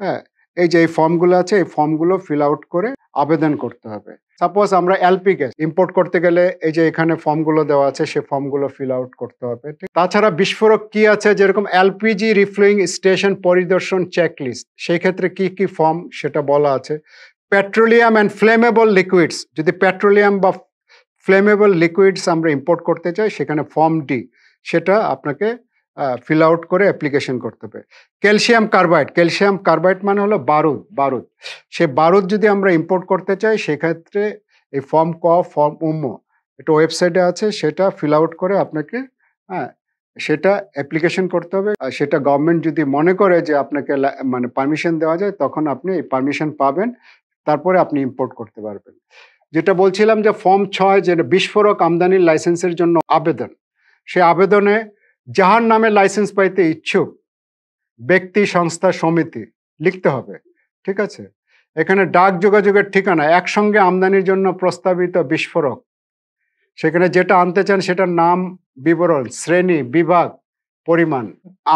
হ্যাঁ এই যে এই ফর্মগুলো আছে এই ফর্মগুলো ফিল আউট করে আবেদন করতে হবে। সাপোজ আমরা এলপি গ্যাস ইম্পোর্ট করতে গেলে এই যে এখানে ফর্মগুলো দেওয়া আছে সেই ফর্মগুলো ফিল আউট করতে হবে। তাছাড়া বিস্ফোরক কি আছে, যেরকম এলপিজি রিফিলিং স্টেশন পরিদর্শন চেকলিস্ট, সেই ক্ষেত্রে কি কি ফর্ম সেটা বলা আছে। পেট্রোলিয়াম অ্যান্ড ফ্লেমেবল লিকুইডস, যদি পেট্রোলিয়াম বা ফ্লেমেবল লিকুইডস আমরা ইম্পোর্ট করতে চাই সেখানে ফর্ম ডি, সেটা আপনাকে ফিল আউট করে অ্যাপ্লিকেশন করতে হবে। ক্যালসিয়াম কার্বাইড মানে হলো বারুদ। সে বারুদ যদি আমরা ইম্পোর্ট করতে চাই সেক্ষেত্রে এই ফর্ম ক, ফর্ম উম, এটা ওয়েবসাইটে আছে, সেটা ফিল আউট করে আপনাকে সেটা অ্যাপ্লিকেশন করতে হবে। আর সেটা গভর্নমেন্ট যদি মনে করে যে আপনাকে মানে পারমিশন দেওয়া যায় তখন আপনি এই পারমিশন পাবেন, তারপরে আপনি ইম্পোর্ট করতে পারবেন। যেটা বলছিলাম যে ফর্ম ৬ যে বিস্ফোরক আমদানির লাইসেন্সের জন্য আবেদন, সে আবেদনে যাহার নামে লাইসেন্স পাইতে ইচ্ছুক ব্যক্তি, সংস্থা, সমিতি লিখতে হবে। ঠিক আছে? এখানে ডাক যোগাযোগের ঠিকানা, একসঙ্গে আমদানির জন্য প্রস্তাবিত বিস্ফোরক, সেখানে যেটা আনতে চান সেটার নাম, বিবরণ, শ্রেণী, বিভাগ, পরিমাণ,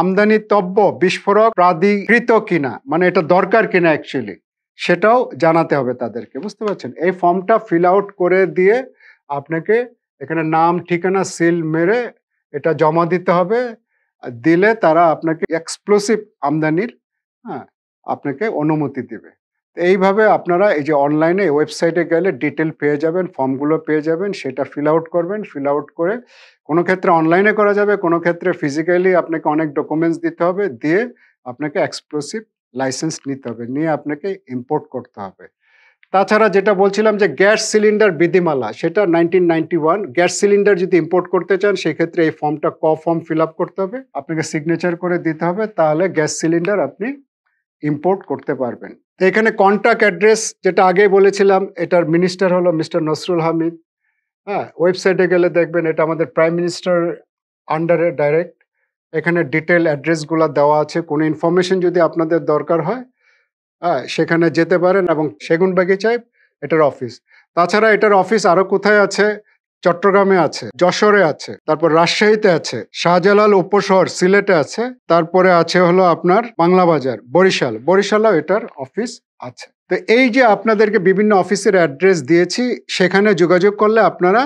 আমদানিতব্য বিস্ফোরক প্রাধিকৃত কিনা, মানে এটা দরকার কিনা অ্যাকচুয়ালি সেটাও জানাতে হবে তাদেরকে। বুঝতে পারছেন? এই ফর্মটা ফিল আউট করে দিয়ে আপনাকে এখানে নাম, ঠিকানা, সিল মেরে এটা জমা দিতে হবে। দিলে তারা আপনাকে এক্সপ্লোসিভ আমদানির আপনাকে অনুমতি দেবে। এইভাবে আপনারা এই যে অনলাইনে ওয়েবসাইটে গেলে ডিটেল পেয়ে যাবেন, ফর্মগুলো পেয়ে যাবেন, সেটা ফিল আউট করবেন। ফিল আউট করে কোনো ক্ষেত্রে অনলাইনে করা যাবে, কোনো ক্ষেত্রে ফিজিক্যালি আপনাকে অনেক ডকুমেন্টস দিতে হবে, দিয়ে আপনাকে এক্সপ্লোসিভ লাইসেন্স নিতে হবে, নিয়ে আপনাকে ইম্পোর্ট করতে হবে। তাছাড়া যেটা বলছিলাম যে গ্যাস সিলিন্ডার বিধিমালা, সেটা 1991, গ্যাস সিলিন্ডার যদি ইম্পোর্ট করতে চান সেক্ষেত্রে এই ফর্মটা ক ফর্ম ফিল আপ করতে হবে, আপনাকে সিগনেচার করে দিতে হবে, তাহলে গ্যাস সিলিন্ডার আপনি ইম্পোর্ট করতে পারবেন। এখানে কন্ট্যাক্ট অ্যাড্রেস যেটা আগেই বলেছিলাম, এটার মিনিস্টার হলো মিস্টার নসরুল হামিদ। ওয়েবসাইটে গেলে দেখবেন এটা আমাদের প্রাইম মিনিস্টার আন্ডারে ডাইরেক্ট। এখানে ডিটেল অ্যাড্রেসগুলো দেওয়া আছে, কোনো ইনফরমেশন যদি আপনাদের দরকার হয় সেখানে যেতে পারেন। এবং সেগুনবাগিচায় এটার অফিস। তাছাড়া এটার অফিস আরো কোথায় আছে, চট্টগ্রামে আছে, যশোরে আছে, তারপর রাজশাহীতে আছে, শাহজালাল উপশহর সিলেটে আছে, তারপরে আছে হলো আপনার বাংলা বাজার, বরিশালেও এটার অফিস আছে। তো এই যে আপনাদেরকে বিভিন্ন অফিসের অ্যাড্রেস দিয়েছি, সেখানে যোগাযোগ করলে আপনারা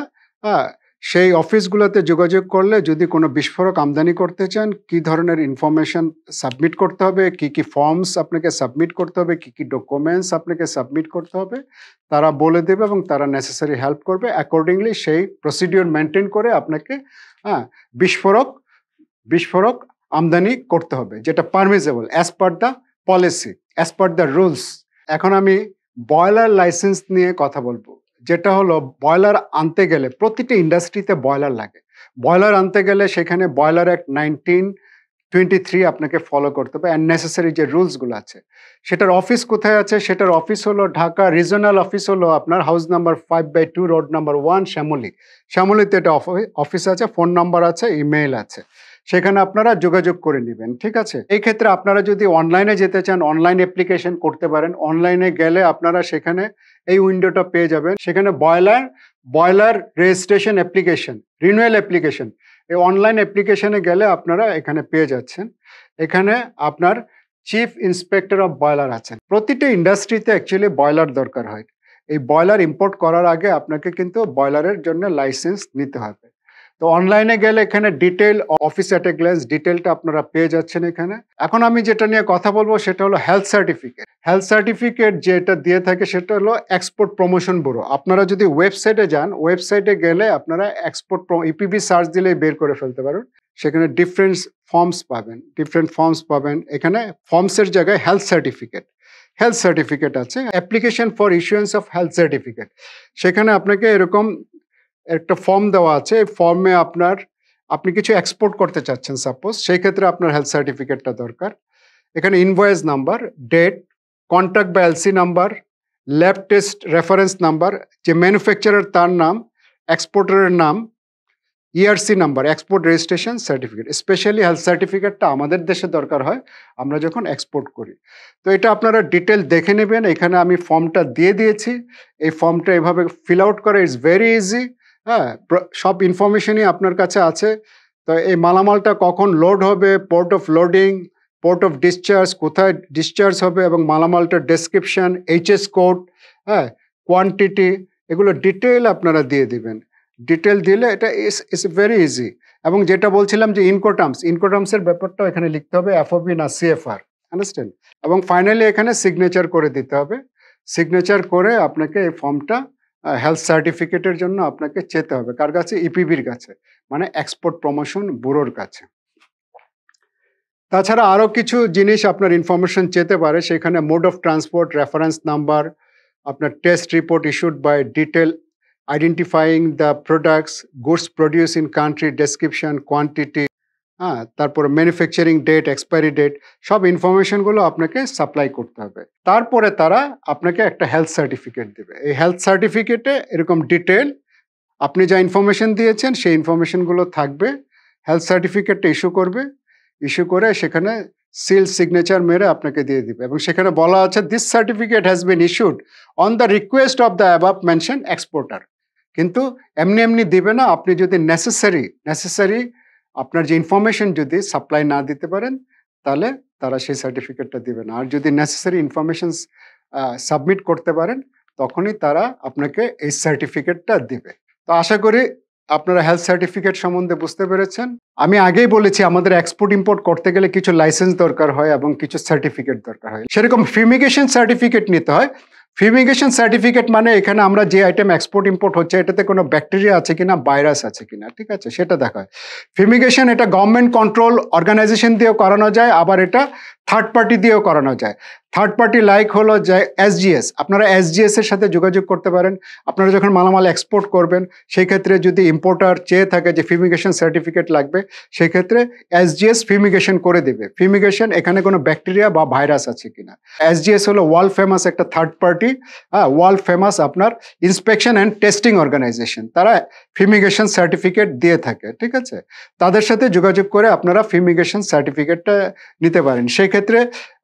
সেই অফিসগুলোতে যোগাযোগ করলে যদি কোনো বিস্ফোরক আমদানি করতে চান, কি ধরনের ইনফরমেশন সাবমিট করতে হবে, কি কি ফর্মস আপনাকে সাবমিট করতে হবে, কি কি ডকুমেন্টস আপনাকে সাবমিট করতে হবে, তারা বলে দেবে এবং তারা নেসেসারি হেল্প করবে। অ্যাকর্ডিংলি সেই প্রসিডিওর মেনটেন করে আপনাকে বিস্ফোরক আমদানি করতে হবে, যেটা permissible as per the policy, as per the rules. এখন আমি বয়লার লাইসেন্স নিয়ে কথা বলবো, যেটা হলো বয়লার আনতে গেলে প্রতিটি ইন্ডাস্ট্রিতে বয়লার লাগে। বয়লার আনতে গেলে সেখানে বয়লার অ্যাক্ট 1923 আপনাকে ফলো করতে হবে, অ্যান্ড নেসেসারি যে রুলসগুলো আছে। সেটার অফিস কোথায় আছে, সেটার অফিস হলো ঢাকা রিজনাল অফিস হলো আপনার হাউস নাম্বার 5/2 রোড নাম্বার 1 শ্যামলীতে এটা অফিস আছে, ফোন নাম্বার আছে, ইমেইল আছে, সেখানে আপনারা যোগাযোগ করে নেবেন। ঠিক আছে? এই ক্ষেত্রে আপনারা যদি অনলাইনে যেতে চান অনলাইন অ্যাপ্লিকেশন করতে পারেন। অনলাইনে গেলে আপনারা সেখানে এই উইন্ডোটা পেয়ে যাবেন, সেখানে boiler registration application, renewal application, এই অনলাইন অ্যাপ্লিকেশনে গেলে আপনারা এখানে পেয়ে যাচ্ছেন। এখানে আপনার চিফ ইন্সপেক্টর অফ বয়লার আছেন। প্রতিটি ইন্ডাস্ট্রিতে অ্যাকচুয়ালি বয়লার দরকার হয়। এই বয়লার ইম্পোর্ট করার আগে আপনাকে কিন্তু বয়লারের জন্য লাইসেন্স নিতে হবে। তো অনলাইনে গেলে এখানে detail office at a glance ডিটেলটা আপনারা পেয়ে যাচ্ছেন এখানে। এখন আমি যেটা নিয়ে কথা বলবো সেটা হলো হেলথ সার্টিফিকেট। হেলথ সার্টিফিকেট যেটা দিয়ে থাকে সেটা হলো এক্সপোর্ট প্রমোশন ব্যুরো। আপনারা যদি ওয়েবসাইটে যান, ওয়েবসাইটে গেলে আপনারা এক্সপোর্ট ইপিবি সার্চ দিলেই বের করে ফেলতে পারেন। সেখানে ডিফারেন্ট ফর্মস পাবেন। এখানে ফর্মসের জায়গায় হেলথ সার্টিফিকেট আছে, application for issuance of health certificate. সেখানে আপনাকে এরকম একটা ফর্ম দেওয়া আছে। এই ফর্মে আপনি কিছু এক্সপোর্ট করতে চাচ্ছেন সাপোজ, সেই ক্ষেত্রে আপনার হেলথ সার্টিফিকেটটা দরকার। এখানে ইনভয়েস নাম্বার, ডেট, কন্ট্রাক্ট বা LC number, lab test reference number, যে ম্যানুফ্যাকচারার তার নাম, এক্সপোর্টারের নাম, ERC number, export registration certificate. Specially health সার্টিফিকেটটা আমাদের দেশে দরকার হয় আমরা যখন এক্সপোর্ট করি। তো এটা আপনারা ডিটেল দেখে নেবেন। এখানে আমি ফর্মটা দিয়ে দিয়েছি। এই ফর্মটা এভাবে ফিল আউট করা ইজ ভেরি ইজি। হ্যাঁ, সব ইনফরমেশনই আপনার কাছে আছে। তো এই মালামালটা কখন লোড হবে, port of loading, port of discharge, কোথায় ডিসচার্জ হবে, এবং মালামালটার ডেসক্রিপশন, এইচএস কোড, হ্যাঁ, কোয়ান্টিটি, এগুলো ডিটেল আপনারা দিয়ে দিবেন। ডিটেল দিলে এটা ইস ভেরি ইজি। এবং যেটা বলছিলাম যে ইনকোটার্মসের ব্যাপারটাও এখানে লিখতে হবে, এফওবি না সিএফআর, আন্ডারস্ট্যান্ড। এবং ফাইনালি এখানে সিগনেচার করে দিতে হবে। সিগনেচার করে আপনাকে এই ফর্মটা হেলথ সার্টিফিকেটের জন্য আপনাকে যেতে হবে কার কাছে? ইপিবির কাছে, মানে এক্সপোর্ট প্রমোশন ব্যুরোর কাছে। তাছাড়া আরও কিছু জিনিস আপনার ইনফরমেশন চেতে পারে। সেখানে mode of transport, reference number, আপনার test report issued by detail identifying the products, goods produce in country, description, quantity, হ্যাঁ, তারপরে ম্যানুফ্যাকচারিং ডেট, এক্সপায়ারি ডেট, সব ইনফরমেশনগুলো আপনাকে সাপ্লাই করতে হবে। তারপরে তারা আপনাকে একটা হেলথ সার্টিফিকেট দেবে। এই হেলথ সার্টিফিকেটে এরকম ডিটেল আপনি যা ইনফরমেশন দিয়েছেন সেই ইনফরমেশনগুলো থাকবে। হেলথ সার্টিফিকেটটা ইস্যু করে সেখানে সিল সিগনেচার মেরে আপনাকে দিয়ে দিবে। এবং সেখানে বলা আছে this certificate has been issued on the request of the above mention exporter. কিন্তু এমনি দিবে না। আপনি যদি নেসেসারি আপনার যে ইনফরমেশন যদি সাপ্লাই না দিতে পারেন তাহলে তারা সেই সার্টিফিকেটটা দিবে না। আর যদি নেসেসারি ইনফরমেশন সাবমিট করতে পারেন তখনই তারা আপনাকে এই সার্টিফিকেটটা দিবে। তো আশা করি আপনারা হেলথ সার্টিফিকেট সম্বন্ধে বুঝতে পেরেছেন। আমি আগেই বলেছি আমাদের এক্সপোর্ট ইম্পোর্ট করতে গেলে কিছু লাইসেন্স দরকার হয় এবং কিছু সার্টিফিকেট দরকার হয়। সেরকম ফিউমিগেশন সার্টিফিকেট নিতে হয়। ফিউমিগেশন সার্টিফিকেট মানে এখানে আমরা যে আইটেম এক্সপোর্ট ইম্পোর্ট হচ্ছে এটাতে কোনো ব্যাকটেরিয়া আছে কিনা, ভাইরাস আছে কিনা, ঠিক আছে, সেটা দেখা হয়। ফিউমিগেশন এটা গভর্নমেন্ট কন্ট্রোল অর্গানাইজেশন দিয়েও করানো যায়, আবার এটা থার্ড পার্টি দিয়েও করানো যায়। থার্ড পার্টি লাইক হলো যে এসজিএস, আপনারা এসজিএস এর সাথে যোগাযোগ করতে পারেন। আপনারা যখন মালামাল এক্সপোর্ট করবেন সেই ক্ষেত্রে যদি ইম্পোর্টার চেয়ে থাকে যে ফিউমিগেশন সার্টিফিকেট লাগবে, সেই ক্ষেত্রে এসজিএস ফিউমিগেশন করে দেবে। ফিউমিগেশন এখানে কোনো ব্যাকটেরিয়া বা ভাইরাস আছে কিনা। এসজিএস হলো ওয়ার্ল্ড ফেমাস একটা থার্ড পার্টি, ওয়ার্ল্ড ফেমাস আপনার ইন্সপেকশন অ্যান্ড টেস্টিং অর্গানাইজেশন, তারা ফিউমিগেশন সার্টিফিকেট দিয়ে থাকে, ঠিক আছে। তাদের সাথে যোগাযোগ করে আপনারা ফিউমিগেশন সার্টিফিকেটটা নিতে পারেন। সেই ক্ষেত্রে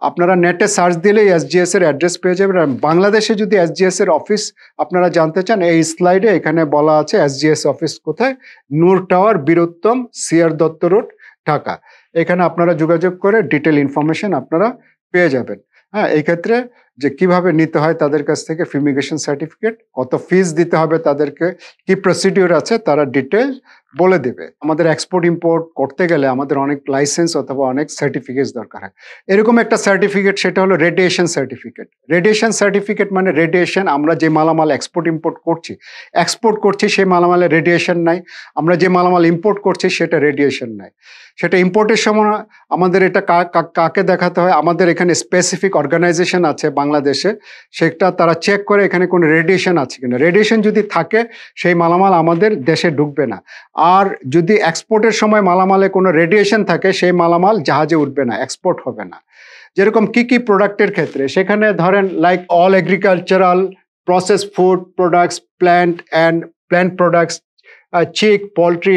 আপনারা নেটে সার্চ দিলেই এসজিএস এর অ্যাড্রেস পেয়ে যাবেন। আর বাংলাদেশে যদি এসজিএস এর অফিস আপনারা জানতে চান, এই স্লাইডে এখানে বলা আছে এসজিএস অফিস কোথায়, Noor Tower, Biruttam, CR Dutta road, Dhaka. এখানে আপনারা যোগাযোগ করে ডিটেল ইনফরমেশন আপনারা পেয়ে যাবেন। হ্যাঁ, এই ক্ষেত্রে যে কিভাবে নিতে হয় তাদের কাছ থেকে ফিউমিগেশন সার্টিফিকেট, কত ফিস দিতে হবে তাদেরকে, কি প্রসিডিওর আছে তারা ডিটেল বলে দেবে। আমাদের এক্সপোর্ট ইম্পোর্ট করতে গেলে আমাদের অনেক লাইসেন্স অথবা অনেক সার্টিফিকেট দরকার হয়। এরকম একটা সার্টিফিকেট, সেটা হলো রেডিয়েশন সার্টিফিকেট। রেডিয়েশন সার্টিফিকেট মানে রেডিয়েশন, আমরা যে মালামাল এক্সপোর্ট করছি সেই মালামালে রেডিয়েশন নাই, আমরা যে মালামাল ইম্পোর্ট করছি সেটা রেডিয়েশন নাই। সেটা ইম্পোর্টের সময় আমাদের এটা কাকে দেখাতে হয়, আমাদের এখানে স্পেসিফিক অর্গানাইজেশন আছে বাংলাদেশে, সেটা তারা চেক করে এখানে কোনো রেডিয়েশন আছে কিনা। রেডিয়েশন যদি থাকে সেই মালামাল আমাদের দেশে ঢুকবে না। আর যদি এক্সপোর্টের সময় মালামালে কোনো রেডিয়েশন থাকে সেই মালামাল জাহাজে উঠবে না, এক্সপোর্ট হবে না। যেরকম কি প্রোডাক্টের ক্ষেত্রে, সেখানে ধরেন like all agricultural, process food products, plant products, chick, poultry,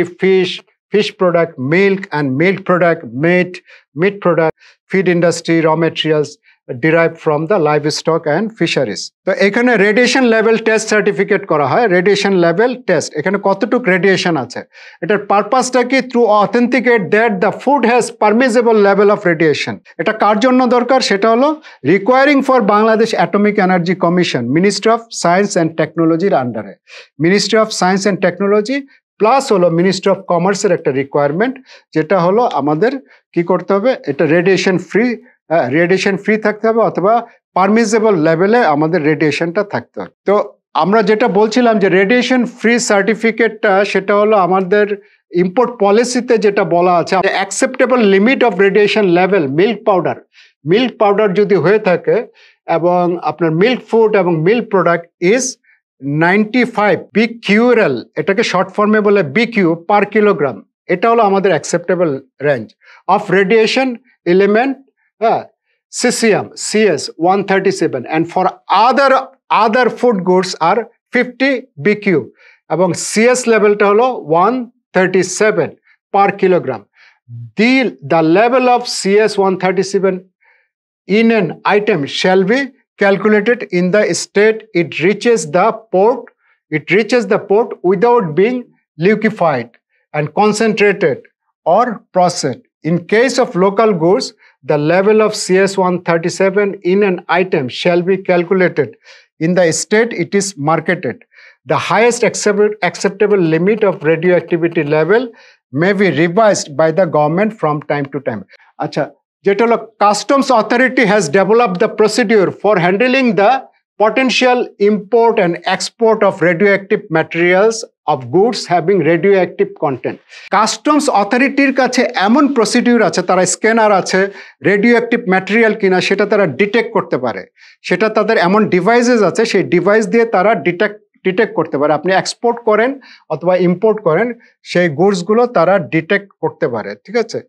fish product, milk and milk product, meat product, feed industry, raw materials derived from the livestock and fisheries. তো এখানে রেডিয়েশন লেভেল টেস্ট সার্টিফিকেট করা হয়। Radiation level taste, এখানে কতটুকু radiation আছে, এটার পারপাসটা কি, through authenticate that the food has permissible level of radiation. এটা কার জন্য দরকার, সেটা হলো recurring for Bangladesh atomic energy commission, ministry of science and টেকনোলজির আন্ডারে। Ministry of science and technology plus হলো মিনিস্ট্রি অফ কমার্সের একটা রিকোয়ারমেন্ট, যেটা হলো আমাদের কি করতে হবে, এটা রেডিয়েশন ফ্রি থাকতে হবে অথবা পারমিসেবল লেভেলে আমাদের রেডিয়েশনটা থাকতে হবে। তো আমরা যেটা বলছিলাম যে রেডিয়েশন ফ্রি সার্টিফিকেটটা, সেটা হলো আমাদের ইম্পোর্ট পলিসিতে যেটা বলা আছে, acceptable limit of radiation level milk powder যদি হয়ে থাকে এবং আপনার মিল্ক ফুড এবং মিল্ক প্রোডাক্ট ইজ 95 BQRL, এটাকে শর্ট ফর্মে বলে BQ পার কিলোগ্রাম, এটা হলো আমাদের acceptable range of radiation element, CCM CS 137, and for other food goods are 50 BQ এবং CS লেভেলটা হলো 137 per kilogram. The level of CS 137 in an item shall be calculated in the state it reaches the port without being liquefied and concentrated or processed. In case of local goods, the level of CS 137 in an item shall be calculated in the state it is marketed. The highest acceptable limit of radioactivity level may be revised by the government from time to time. আচ্ছা, যেটা হলো customs authority has developed the procedure for handling the potential import and export of radioactive materials of goods having radioactive content. Customs অথরিটির কাছে এমন procedure আছে, তারা scanner আছে, radioactive material কিনা সেটা তারা ডিটেক্ট করতে পারে, সেটা তাদের এমন ডিভাইসেস আছে, সেই ডিভাইস দিয়ে তারা ডিটেক্ট করতে পারে। আপনি এক্সপোর্ট করেন অথবা ইম্পোর্ট করেন, সেই গুডসগুলো তারা ডিটেক্ট করতে পারে, ঠিক আছে।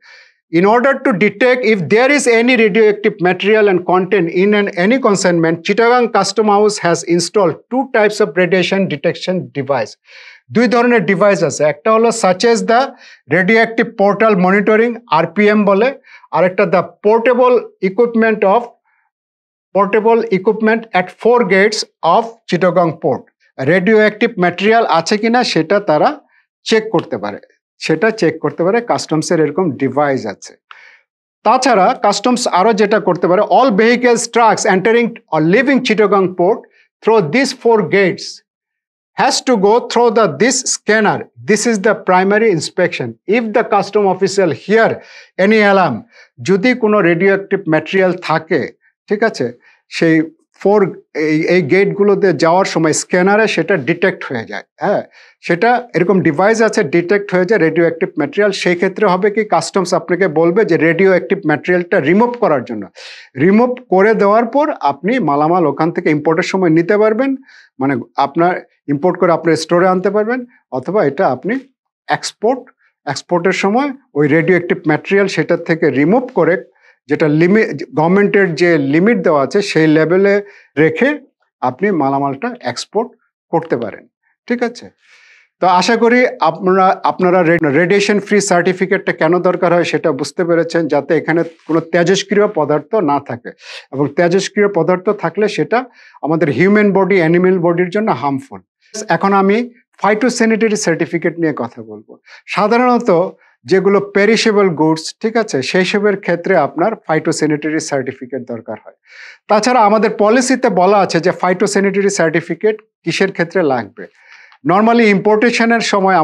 In order to detect if there is any radioactive material and content in any consignment, Chittagong Custom House has installed two types of radiation detection device. দুই ধরনের ডিভাইস আছে, একটা হলো such as the radioactive portal monitoring RPM বলে, আরেকটা the portable equipment at 4 gates of Chittagong Port. Radioactive material আছে কিনা সেটা তারা চেক করতে পারে, কাস্টমসের এরকম ডিভাইস আছে। তাছাড়া কাস্টমস আরো যেটা করতে পারে, all vehicles trucks entering or living Chittagong port through this 4 gates has to go through this scanner. This is the primary inspection. If the custom official hear any alarm, যদি কোনো রেডিওঅ্যাক্টিভ ম্যাটেরিয়াল থাকে, ঠিক আছে, সেই এই গেটগুলোতে যাওয়ার সময় স্ক্যানারে সেটা ডিটেক্ট হয়ে যায়, হ্যাঁ, সেটা এরকম ডিভাইস আছে, ডিটেক্ট হয়ে যায় রেডিও অ্যাক্টিভ ম্যাটেরিয়াল। সেই ক্ষেত্রে হবে কি, কাস্টমস আপনাকে বলবে যে রেডিও অ্যাক্টিভ ম্যাটেরিয়ালটা রিমুভ করার জন্য। রিমুভ করে দেওয়ার পর আপনি মালামাল ওখান থেকে ইম্পোর্টের সময় নিতে পারবেন, মানে আপনার ইম্পোর্ট করে আপনার স্টোরে আনতে পারবেন, অথবা এটা আপনি এক্সপোর্টের সময় ওই রেডিও অ্যাক্টিভ ম্যাটেরিয়াল সেটার থেকে রিমুভ করে, যেটা গভর্নমেন্টের যে লিমিট দেওয়া আছে সেই লেভেলে রেখে আপনি মালামালটা এক্সপোর্ট করতে পারেন, ঠিক আছে। তো আশা করি আপনারা রেডিয়েশন ফ্রি সার্টিফিকেটটা কেন দরকার হয় সেটা বুঝতে পেরেছেন, যাতে এখানে কোনো তেজস্ক্রিয় পদার্থ না থাকে, এবং তেজস্ক্রিয় পদার্থ থাকলে সেটা আমাদের হিউম্যান বডি, অ্যানিমেল বডির জন্য হার্মফুল। এখন আমি ফাইটোস্যানিটারি সার্টিফিকেট নিয়ে কথা বলবো। সাধারণত যেগুলো পেরিশেবল গুডস, ঠিক আছে, সেই সবের ক্ষেত্রে আপনার ফাইটোস্যানিটারি সার্টিফিকেট দরকার হয়। তাছাড়া আমাদের পলিসিতে বলা আছে যে ফাইটোস্যানিটারি সার্টিফিকেট কিসের ক্ষেত্রে লাগবে। নর্মালি ইম্পোর্টেশনের সময়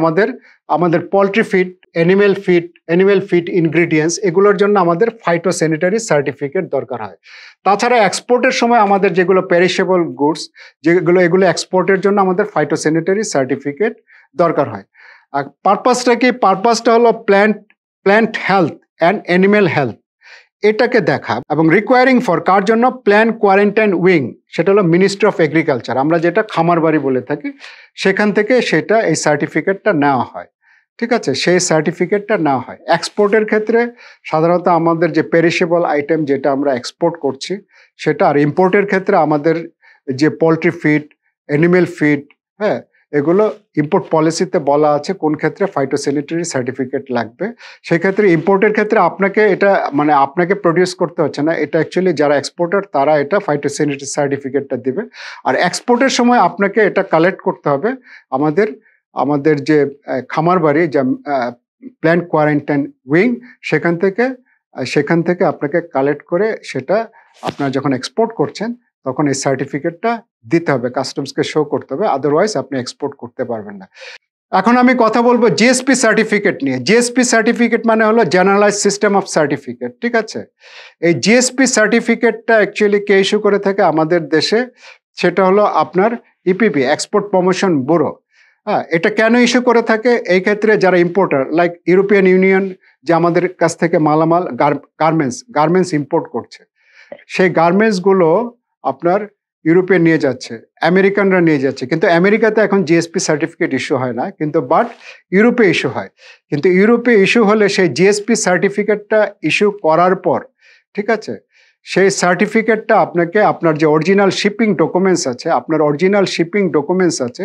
আমাদের poultry feed, animal feed ingredients, এগুলোর জন্য আমাদের ফাইটোস্যানিটারি সার্টিফিকেট দরকার হয়। তাছাড়া এক্সপোর্টের সময় আমাদের যেগুলো পেরিশেবল গুডস, এগুলো এক্সপোর্টের জন্য আমাদের ফাইটোস্যানিটারি সার্টিফিকেট দরকার হয়। আর পারপাসটা কি? পারপাসটা হলো plant health and animal health, এটাকে দেখা, এবং রিকোয়ারিং ফর কার জন্য, প্ল্যান কোয়ারেন্টাইন উইং, সেটা হলো মিনিস্ট্রি অফ এগ্রিকালচার, আমরা যেটা খামার বাড়ি বলে থাকি, সেখান থেকে সেটা এই সার্টিফিকেটটা নেওয়া হয়, ঠিক আছে, সেই সার্টিফিকেটটা নেওয়া হয়। এক্সপোর্টের ক্ষেত্রে সাধারণত আমাদের যে পেরিশেবল আইটেম যেটা আমরা এক্সপোর্ট করছি সেটা, আর ইম্পোর্টের ক্ষেত্রে আমাদের যে পোলট্রি ফিড, অ্যানিমেল ফিড, হ্যাঁ, এগুলো ইম্পোর্ট পলিসিতে বলা আছে কোন ক্ষেত্রে ফাইটোস্যানিটারি সার্টিফিকেট লাগবে। সেক্ষেত্রে ইম্পোর্টের ক্ষেত্রে আপনাকে প্রডিউস করতে হচ্ছে না, এটা অ্যাকচুয়ালি যারা এক্সপোর্টার তারা এটা ফাইটোস্যানিটারি সার্টিফিকেটটা দিবে। আর এক্সপোর্টের সময় আপনাকে এটা কালেক্ট করতে হবে আমাদের যে খামার বাড়ি, যা প্ল্যান্ট কোয়ারেন্টাইন উইং, সেখান থেকে আপনাকে কালেক্ট করে সেটা আপনারা যখন এক্সপোর্ট করছেন তখন এই সার্টিফিকেটটা দিতে হবে, কাস্টমসকে শো করতে হবে, আদারওয়াইজ আপনি এক্সপোর্ট করতে পারবেন না। এখন আমি কথা বলবো জিএসপি সার্টিফিকেট নিয়ে। জিএসপি সার্টিফিকেট মানে হলো জেনারেলাইজ সিস্টেম অফ সার্টিফিকেট, ঠিক আছে? এই জিএসপি সার্টিফিকেটটা অ্যাকচুয়ালি কে ইস্যু করে থাকে আমাদের দেশে, সেটা হলো আপনার ইপিবি, এক্সপোর্ট প্রমোশন ব্যুরো। হ্যাঁ, এটা কেন ইস্যু করে থাকে? এই ক্ষেত্রে যারা ইম্পোর্টার লাইক ইউরোপিয়ান ইউনিয়ন যে আমাদের কাছ থেকে মালামাল গার্মেন্টস ইম্পোর্ট করছে, সেই গার্মেন্টসগুলো আপনার ইউরোপে নিয়ে যাচ্ছে, আমেরিকানরা নিয়ে যাচ্ছে, কিন্তু আমেরিকাতে এখন জিএসপি সার্টিফিকেট ইস্যু হয় না, কিন্তু বাট ইউরোপে ইস্যু হয়। কিন্তু ইউরোপে ইস্যু হলে সেই জিএসপি সার্টিফিকেটটা ইস্যু করার পর, ঠিক আছে, সেই সার্টিফিকেটটা আপনাকে আপনার যে অরিজিনাল শিপিং ডকুমেন্টস আছে,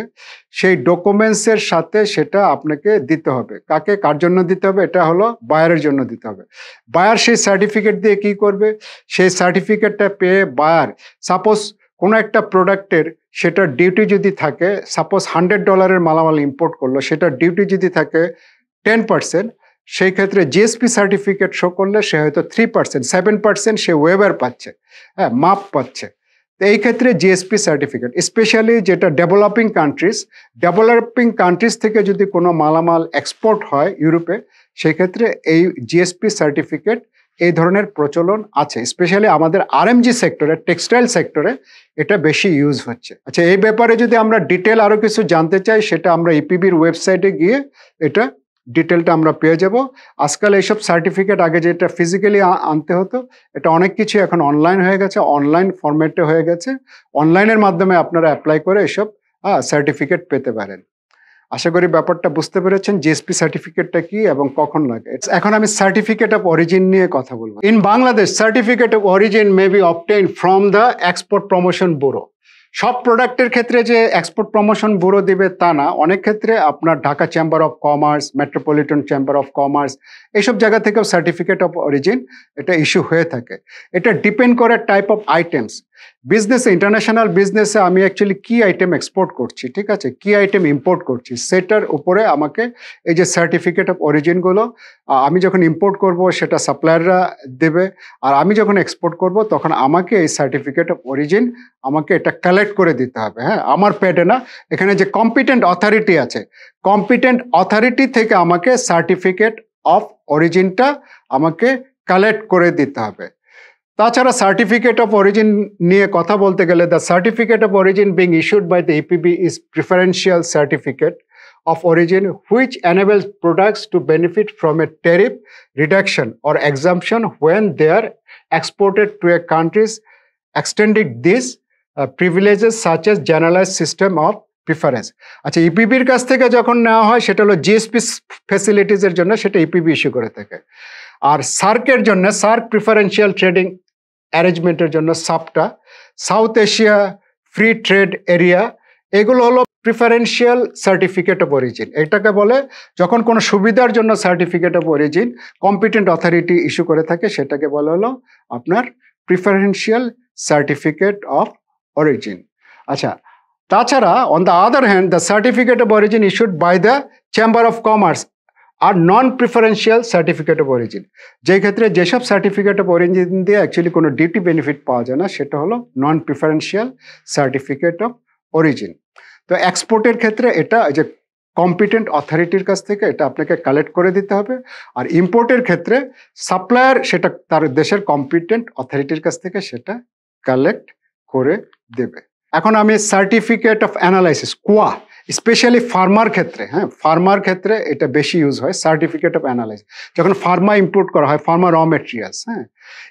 সেই ডকুমেন্টসের সাথে সেটা আপনাকে দিতে হবে। কার জন্য দিতে হবে? এটা হলো বায়ারের জন্য দিতে হবে। বায়ার সেই সার্টিফিকেট দিয়ে কি করবে? সেই সার্টিফিকেটটা পেয়ে বায়ার সাপোজ কোনো একটা প্রোডাক্টের সেটার ডিউটি যদি থাকে, সাপোজ $100 মালামাল ইম্পোর্ট করলো, সেটার ডিউটি যদি থাকে 10%, সেই ক্ষেত্রে জিএসপি সার্টিফিকেট শো করলে সে হয়তো 3%, 7% সে ওয়েবার পাচ্ছে, হ্যাঁ, মাপ পাচ্ছে। তো এই ক্ষেত্রে জিএসপি সার্টিফিকেট, স্পেশালি যেটা ডেভেলপিং কান্ট্রিজ থেকে যদি কোনো মালামাল এক্সপোর্ট হয় ইউরোপে, সেই ক্ষেত্রে এই জিএসপি সার্টিফিকেট এই ধরনের প্রচলন আছে। স্পেশালি আমাদের আরএমজি সেক্টরে, টেক্সটাইল সেক্টরে এটা বেশি ইউজ হচ্ছে। আচ্ছা, এই ব্যাপারে যদি আমরা ডিটেল আরো কিছু জানতে চাই, সেটা আমরা ইপিবির ওয়েবসাইটে গিয়ে এটা ডিটেলটা আমরা পেয়ে যাব। আজকাল এইসব সার্টিফিকেট আগে যেটা ফিজিক্যালি আনতে হতো, এটা অনেক কিছু এখন অনলাইন হয়ে গেছে, অনলাইন ফরম্যাটে হয়ে গেছে। অনলাইনের মাধ্যমে আপনারা অ্যাপ্লাই করে এসব সার্টিফিকেট পেতে পারেন। আশা করি ব্যাপারটা বুঝতে পেরেছেন জিএসপি সার্টিফিকেটটা কি এবং কখন লাগে। এখন আমি সার্টিফিকেট অফ অরিজিন নিয়ে কথা বলবো। In Bangladesh, certificate of origin may be obtain from the export promotion bureau. সব প্রোডাক্টের ক্ষেত্রে যে এক্সপোর্ট প্রমোশন ব্যুরো দিবে তা না, অনেক ক্ষেত্রে আপনার Dhaka chamber of commerce, metropolitan chamber of commerce, এইসব জায়গা থেকেও সার্টিফিকেট অফ অরিজিন এটা ইস্যু হয়ে থাকে। এটা ডিপেন্ড করে টাইপ অফ আইটেমস। বিজনেসে, ইন্টারন্যাশনাল বিজনেসে আমি অ্যাকচুয়ালি কি আইটেম এক্সপোর্ট করছি, ঠিক আছে, কি আইটেম ইম্পোর্ট করছি, সেটার উপরে আমাকে এই যে সার্টিফিকেট অফ অরিজিনগুলো, আমি যখন ইম্পোর্ট করব সেটা সাপ্লায়াররা দেবে, আর আমি যখন এক্সপোর্ট করব তখন আমাকে এই সার্টিফিকেট অফ অরিজিন আমাকে এটা কালেক্ট করে দিতে হবে। হ্যাঁ, আমার পেটে না, এখানে যে কম্পিটেন্ট অথরিটি আছে, কম্পিটেন্ট অথরিটি থেকে আমাকে সার্টিফিকেট অফ অরিজিনটা আমাকে কালেক্ট করে দিতে হবে। তাছাড়া সার্টিফিকেট অফ অরিজিন নিয়ে কথা বলতে গেলে, the certificate of origin being issued by the EPB is preferential certificate of origin which enables products to benefit from a tariff reduction or exemption when they are exported to a countries extending these privileges such as generalized system of preference. আচ্ছা, ইপিবির কাছ থেকে যখন নেওয়া হয় সেটা হলো GSP ফ্যাসিলিটিসের জন্য, সেটা ইপিবি ইস্যু করে থাকে। আর সার্কের জন্য, সার্ক প্রিফারেন্সিয়াল ট্রেডিং অ্যারেঞ্জমেন্টের জন্য সাপটা, south Asia free trade area, এগুলো হলো প্রিফারেন্সিয়াল সার্টিফিকেট অফ অরিজিন। এটাকে বলে যখন কোনো সুবিধার জন্য certificate of origin competent authority issue করে থাকে, সেটাকে বলা হলো আপনার প্রিফারেন্সিয়াল সার্টিফিকেট অফ অরিজিন। আচ্ছা, তাছাড়া on the other hand, the certificate of origin issued by the chamber of commerce আর non preferential certificate of origin. যেই ক্ষেত্রে যেসব সার্টিফিকেট অফ অরিজিন দিয়ে অ্যাকচুয়ালি কোনো ডিউটি বেনিফিট পাওয়া যায় না, সেটা হলো non preferential certificate of origin. তো এক্সপোর্টের ক্ষেত্রে এটা যে কম্পিটেন্ট অথরিটির কাছ থেকে এটা আপনাকে কালেক্ট করে দিতে হবে, আর ইম্পোর্টের ক্ষেত্রে সাপ্লায়ার সেটা তার দেশের কম্পিটেন্ট অথরিটির কাছ থেকে সেটা কালেক্ট করে দেবে। এখন আমি সার্টিফিকেট অফ অ্যানালাইসিস, কোয়া, স্পেশালি ফার্মার ক্ষেত্রে, হ্যাঁ, ফার্মার ক্ষেত্রে এটা বেশি ইউজ হয়। সার্টিফিকেট অফ অ্যানালাইসিস যখন ফার্মা ইম্পোর্ট করা হয়, ফার্মা র মেটেরিয়ালস, হ্যাঁ,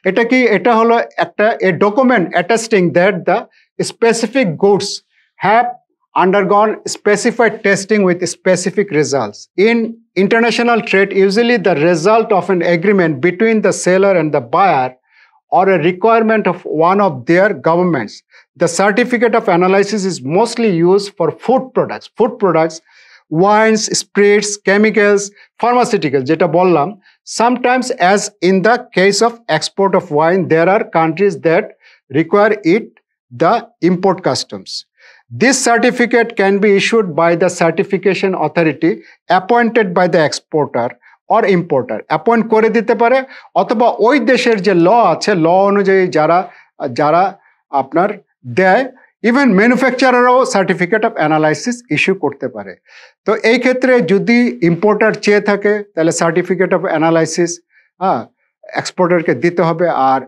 এটা কি, এটা হলো একটা a document attesting that the specific goods have undergone specified testing with specific results. In international trade, usually the result of an agreement between the seller and the buyer or a requirement of one of their governments. The certificate of analysis is mostly used for food products, wines, spirits, chemicals, pharmaceuticals, jeta bollam. Sometimes, as in the case of export of wine, there are countries that require it, the import customs. This certificate can be issued by the certification authority appointed by the exporter or importer. Appoint করে দিতে পারে, অথবা ওই দেশের যে ল আছে, ল অনুযায়ী যারা আপনার দেয়, ইভেন ম্যানুফ্যাকচারারও সার্টিফিকেট অফ অ্যানালাইসিস ইস্যু করতে পারে। তো এই ক্ষেত্রে যদি ইম্পোর্টার চেয়ে থাকে তাহলে সার্টিফিকেট অফ অ্যানালাইসিস হ্যাঁ এক্সপোর্টারকে দিতে হবে। আর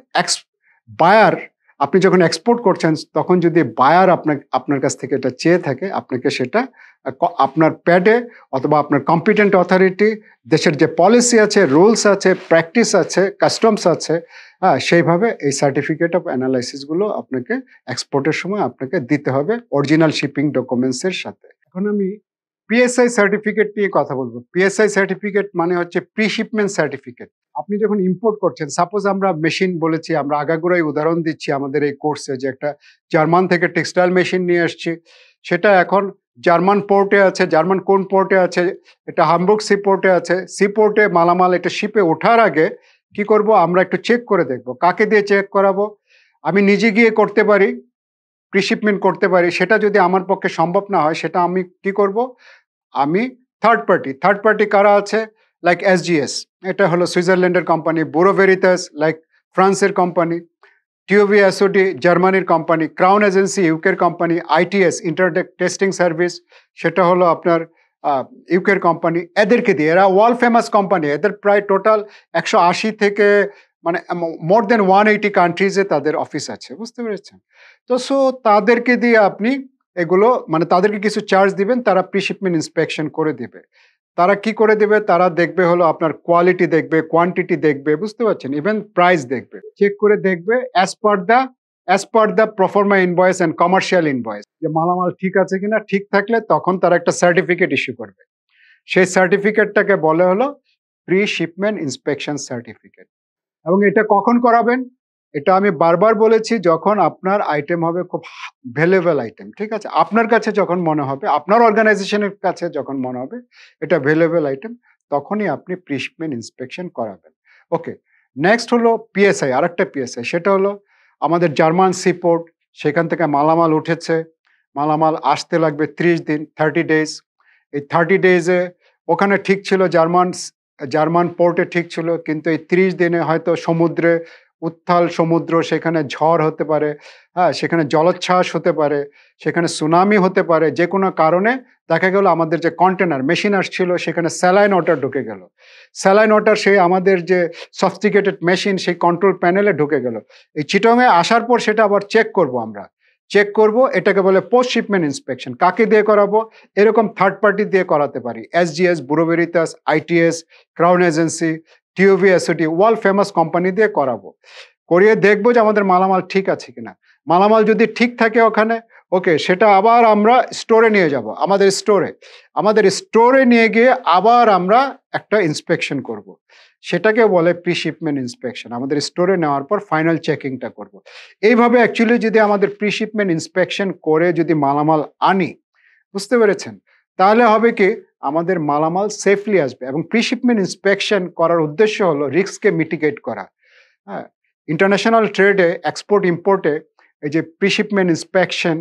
বায়ার আপনি যখন এক্সপোর্ট করছেন তখন যদি বায়ার আপনার কাছ থেকে এটা চেয়ে থাকে আপনাকে সেটা আপনার প্যাডে অথবা আপনার কম্পিটেন্ট অথরিটি দেশের যে পলিসি আছে, রুলস আছে, প্র্যাকটিস আছে, কাস্টমস আছে, হ্যাঁ সেইভাবে এই সার্টিফিকেট অফ অ্যানালাইসিসগুলো আপনাকে এক্সপোর্টের সময় আপনাকে দিতে হবে অরিজিনাল শিপিং ডকুমেন্টসের সাথে। এখন আমি পিএসআই সার্টিফিকেট নিয়ে কথা বলবো। পিএসআই সার্টিফিকেট মানে হচ্ছে প্রি শিপমেন্ট সার্টিফিকেট। আপনি যখন ইম্পোর্ট করছেন, সাপোজ আমরা মেশিন বলেছি, আমরা আগাগোড়াই উদাহরণ দিচ্ছি আমাদের এই কোর্সে যে একটা জার্মান থেকে টেক্সটাইল মেশিন নিয়ে আসছি, সেটা এখন জার্মান পোর্টে আছে। জার্মান কোন পোর্টে আছে? এটা হামবুর্গ সি পোর্টে আছে। সি পোর্টে মালামাল এটা শিপে ওঠার আগে কি করব, আমরা একটু চেক করে দেখব। কাকে দিয়ে চেক করাবো? আমি নিজে গিয়ে করতে পারি, প্রিশিপমেন্ট করতে পারি। সেটা যদি আমার পক্ষে সম্ভব না হয়, সেটা আমি কি করব, আমি থার্ড পার্টি কারা আছে, লাইক এসজিএস, এটা হলো সুইজারল্যান্ডের কোম্পানি, বুরো ভেরিতাস লাইক ফ্রান্সের কোম্পানি, টিওভি এসওডি জার্মানির কোম্পানি, ক্রাউন এজেন্সি ইউকের company, ITS Intertek testing service সেটা হলো আপনার ইউকের কোম্পানি। এদেরকে দিয়ে, এরা ওয়ার্ল্ড ফেমাস কোম্পানি, এদের প্রায় টোটাল 180 থেকে মানে মোর দেন 180 কান্ট্রিজে তাদের অফিস আছে, বুঝতে পেরেছেন? তো সো তাদেরকে দিয়ে আপনি এগুলো মানে তাদেরকে কিছু চার্জ দিবেন, তারা প্রিশিপমেন্ট ইন্সপেকশন করে দিবে। তারা কি করে দেবে? তারা দেখবে হলো আপনার কোয়ালিটি দেখবে, কোয়ান্টিটি দেখবে, বুঝতে পারছেন? ইভেন প্রাইস দেখবে, চেক করে দেখবে as per the pro forma invoice and commercial invoice, যে মালামাল ঠিক আছে কিনা। ঠিক থাকলে তখন তারা একটা সার্টিফিকেট ইস্যু করবে। সেই সার্টিফিকেটটাকে বলে হলো প্রি শিপমেন্ট ইন্সপেকশন সার্টিফিকেট। এবং এটা কখন করাবেন? এটা আমি বারবার বলেছি, যখন আপনার আইটেম হবে খুব ভ্যালুয়েবল আইটেম, ঠিক আছে? আপনার কাছে যখন মনে হবে, আপনার অর্গানাইজেশনের কাছে যখন মনে হবে এটা ভ্যালুয়েবল আইটেম, তখনই আপনি প্রিশিপমেন্ট ইন্সপেকশন করাবেন। ওকে, নেক্সট হলো পিএসআই। আরেকটা পিএসআই, সেটা হলো আমাদের জার্মান সিপোর্ট, সেখান থেকে মালামাল উঠেছে, মালামাল আসতে লাগবে 30 দিন, 30 ডেজ। এই 30 ডেজে ওখানে ঠিক ছিল, জার্মান পোর্টে ঠিক ছিল, কিন্তু এই 30 দিনে হয়তো সমুদ্রে উত্তাল সমুদ্র, সেখানে ঝড় হতে পারে, হ্যাঁ সেখানে জলোচ্ছ্বাস হতে পারে, সেখানে সুনামি হতে পারে। যে কোনো কারণে দেখা গেল আমাদের যে কন্টেনার মেশিন আসছিল সেখানে স্যালাইন ওয়াটার ঢুকে গেল। স্যালাইন ওয়াটার সেই আমাদের যে সফিস্টিকেটেড মেশিন সেই কন্ট্রোল প্যানেলে ঢুকে গেল। এই চিটংয়ে আসার পর সেটা আবার চেক করব, আমরা চেক করব, এটাকে বলে পোস্ট শিপমেন্ট ইন্সপেকশন। কাকে দিয়ে করাবো? এরকম থার্ড পার্টি দিয়ে করাতে পারি, SGS, Bureau Veritas, ITS, Crown Agency, TUV SUD, world famous company দিয়ে করাবো। করিয়ে দেখবো যে আমাদের মালামাল ঠিক আছে কিনা। মালামাল যদি ঠিক থাকে ওখানে, ওকে, সেটা আবার আমরা স্টোরে নিয়ে যাব। আমাদের স্টোরে নিয়ে গিয়ে আবার আমরা একটা ইন্সপেকশন করব। সেটাকে বলে প্রি শিপমেন্ট ইন্সপেকশন। আমাদের স্টোরে নেওয়ার পর ফাইনাল চেকিংটা করব। এইভাবে অ্যাকচুয়ালি যদি আমাদের প্রি শিপমেন্ট ইন্সপেকশন করে যদি মালামাল আনি, বুঝতে পেরেছেন, তাহলে হবে কি আমাদের মালামাল সেফলি আসবে। এবং প্রি শিপমেন্ট ইন্সপেকশন করার উদ্দেশ্য হলো রিস্ককে মিটিগেট করা। হ্যাঁ, ইন্টারন্যাশনাল ট্রেডে, এক্সপোর্ট ইম্পোর্টে এই যে প্রি শিপমেন্ট ইন্সপেকশন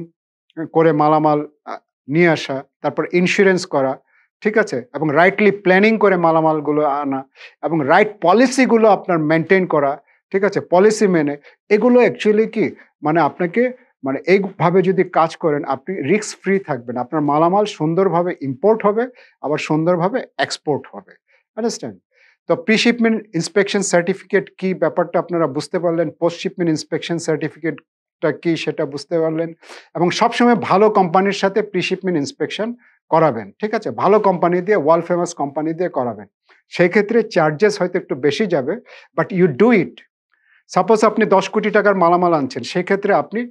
করে মালামাল নিয়ে আসা, তারপর ইন্স্যুরেন্স করা, ঠিক আছে, এবং রাইটলি প্ল্যানিং করে মালামালগুলো আনা, এবং রাইট পলিসিগুলো আপনার মেনটেন করা, ঠিক আছে, পলিসি মেনে, এগুলো অ্যাকচুয়ালি কি মানে আপনাকে মানে এইভাবে যদি কাজ করেন আপনি রিস্ক ফ্রি থাকবেন। আপনার মালামাল সুন্দরভাবে ইম্পোর্ট হবে, আবার সুন্দরভাবে এক্সপোর্ট হবে। আন্ডারস্ট্যান্ড? তো প্রি শিপমেন্ট ইন্সপেকশন সার্টিফিকেট কি, ব্যাপারটা আপনারা বুঝতে পারলেন। পোস্ট শিপমেন্ট ইন্সপেকশন সার্টিফিকেটটা কি সেটা বুঝতে পারলেন। এবং সবসময় ভালো কোম্পানির সাথে প্রি শিপমেন্ট ইন্সপেকশন করাবেন, ঠিক আছে? ভালো কোম্পানি দিয়ে, ওয়ার্ল্ড ফেমাস কোম্পানি দিয়ে করাবেন। সেই ক্ষেত্রে চার্জেস হয়তো একটু বেশি যাবে, but you do it. Suppose আপনি 10 কোটি টাকার মালামাল আনছেন, সেই ক্ষেত্রে আপনি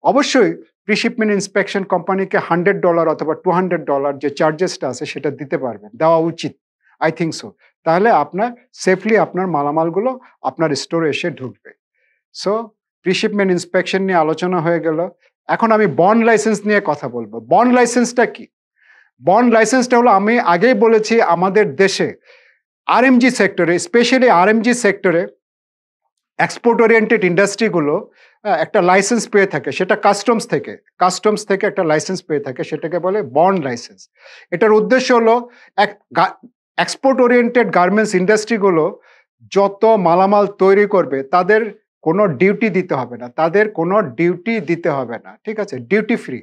অবশ্যই প্রি শিপমেন্ট ইন্সপেকশন কোম্পানিকে $100 অথবা $200 যে চার্জেসটা আছে সেটা দিতে পারবেন, দেওয়া উচিত, আই থিঙ্ক সো। তাহলে আপনার সেফলি আপনার মালামালগুলো আপনার স্টোরে এসে ঢুকবে। সো প্রি শিপমেন্ট ইন্সপেকশন নিয়ে আলোচনা হয়ে গেল। এখন আমি বন্ড লাইসেন্স নিয়ে কথা বলবো। বন্ড লাইসেন্সটা কি? বন্ড লাইসেন্সটা হলো, আমি আগেই বলেছি, আমাদের দেশে আরএমজি সেক্টরে, স্পেশালি আরএমজি সেক্টরে এক্সপোর্ট ওরিয়েন্টেড ইন্ডাস্ট্রিগুলো একটা লাইসেন্স পেয়ে থাকে, সেটা কাস্টমস থেকে একটা লাইসেন্স পেয়ে থাকে, সেটাকে বলে বন্ড লাইসেন্স। এটার উদ্দেশ্য হলো এক্সপোর্ট ওরিয়েন্টেড গার্মেন্টস ইন্ডাস্ট্রিগুলো যত মালামাল তৈরি করবে তাদের কোনো ডিউটি দিতে হবে না, তাদের কোনো ডিউটি দিতে হবে না, ঠিক আছে, ডিউটি ফ্রি।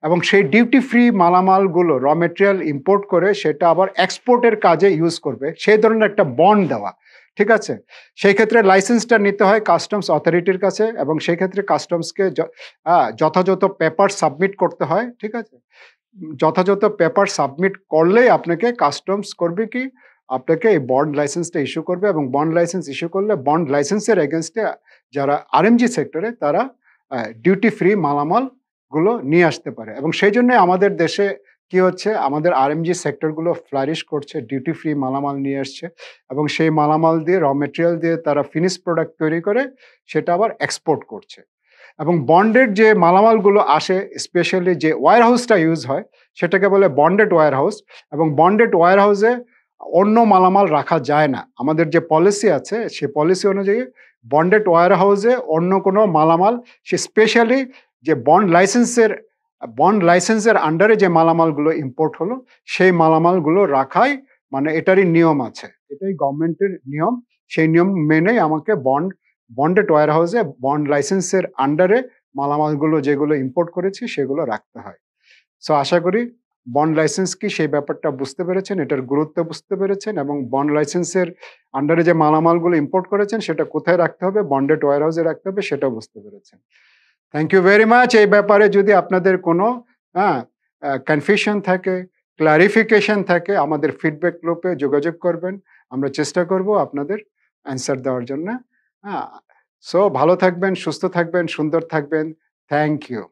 এবং সেই ডিউটি ফ্রি মালামালগুলো র মেটেরিয়াল ইম্পোর্ট করে সেটা আবার এক্সপোর্টের কাজে ইউজ করবে, সেই ধরনের একটা বন্ড দেওয়া, ঠিক আছে। সেই ক্ষেত্রে লাইসেন্সটা নিতে হয় কাস্টমস অথরিটির কাছে, এবং সেই ক্ষেত্রে কাস্টমসকে যথাযথ পেপার সাবমিট করতে হয়, ঠিক আছে। যথাযথ পেপার সাবমিট করলেই আপনাকে কাস্টমস করবে কি, আপনাকে এই বন্ড লাইসেন্সটা ইস্যু করবে, এবং বন্ড লাইসেন্স ইস্যু করলে বন্ড লাইসেন্সের এগেনস্টে যারা আরএমজি সেক্টরে তারা ডিউটি ফ্রি মালামাল গুলো নিয়ে আসতে পারে। এবং সেই জন্য আমাদের দেশে কি হচ্ছে, আমাদের আরএমজি সেক্টরগুলো ফ্লারিশ করছে, ডিউটি ফ্রি মালামাল নিয়ে আসছে, এবং সেই মালামাল দিয়ে র মেটেরিয়াল দিয়ে তারা ফিনিশ প্রোডাক্ট তৈরি করে সেটা আবার এক্সপোর্ট করছে। এবং বন্ডেড যে মালামালগুলো আসে, স্পেশালি যে ওয়্যার হাউসটা ইউজ হয় সেটাকে বলে বন্ডেড ওয়্যার হাউস। এবং বন্ডেড ওয়্যার হাউসে অন্য মালামাল রাখা যায় না। আমাদের যে পলিসি আছে সে পলিসি অনুযায়ী বন্ডেড ওয়্যার হাউসে অন্য কোনো মালামাল, সে স্পেশালি যে বন্ড লাইসেন্সের আন্ডারে যে মালামালগুলো ইম্পোর্ট হলো সেই মালামালগুলো রাখাই, মানে এটারই নিয়ম আছে, এটাই গভর্নমেন্টের নিয়ম। সেই নিয়ম মেনেই আমাকে বন্ডেড ওয়্যার হাউসে বন্ড লাইসেন্সের আন্ডারে মালামালগুলো যেগুলো ইম্পোর্ট করেছি সেগুলো রাখতে হয়। সো আশা করি বন্ড লাইসেন্স কি সেই ব্যাপারটা বুঝতে পেরেছেন, এটার গুরুত্ব বুঝতে পেরেছেন, এবং বন্ড লাইসেন্সের আন্ডারে যে মালামালগুলো ইম্পোর্ট করেছেন সেটা কোথায় রাখতে হবে, বন্ডেড ওয়্যার হাউসে রাখতে হবে, সেটা বুঝতে পেরেছেন। Thank you very much. এই ব্যাপারে যদি আপনাদের কোনো কনফিউশন থাকে, ক্লারিফিকেশন থাকে, আমাদের ফিডব্যাক গ্রুপে যোগাযোগ করবেন, আমরা চেষ্টা করব আপনাদের অ্যান্সার দেওয়ার জন্য। হ্যাঁ, সো ভালো থাকবেন, সুস্থ থাকবেন, সুন্দর থাকবেন। Thank you.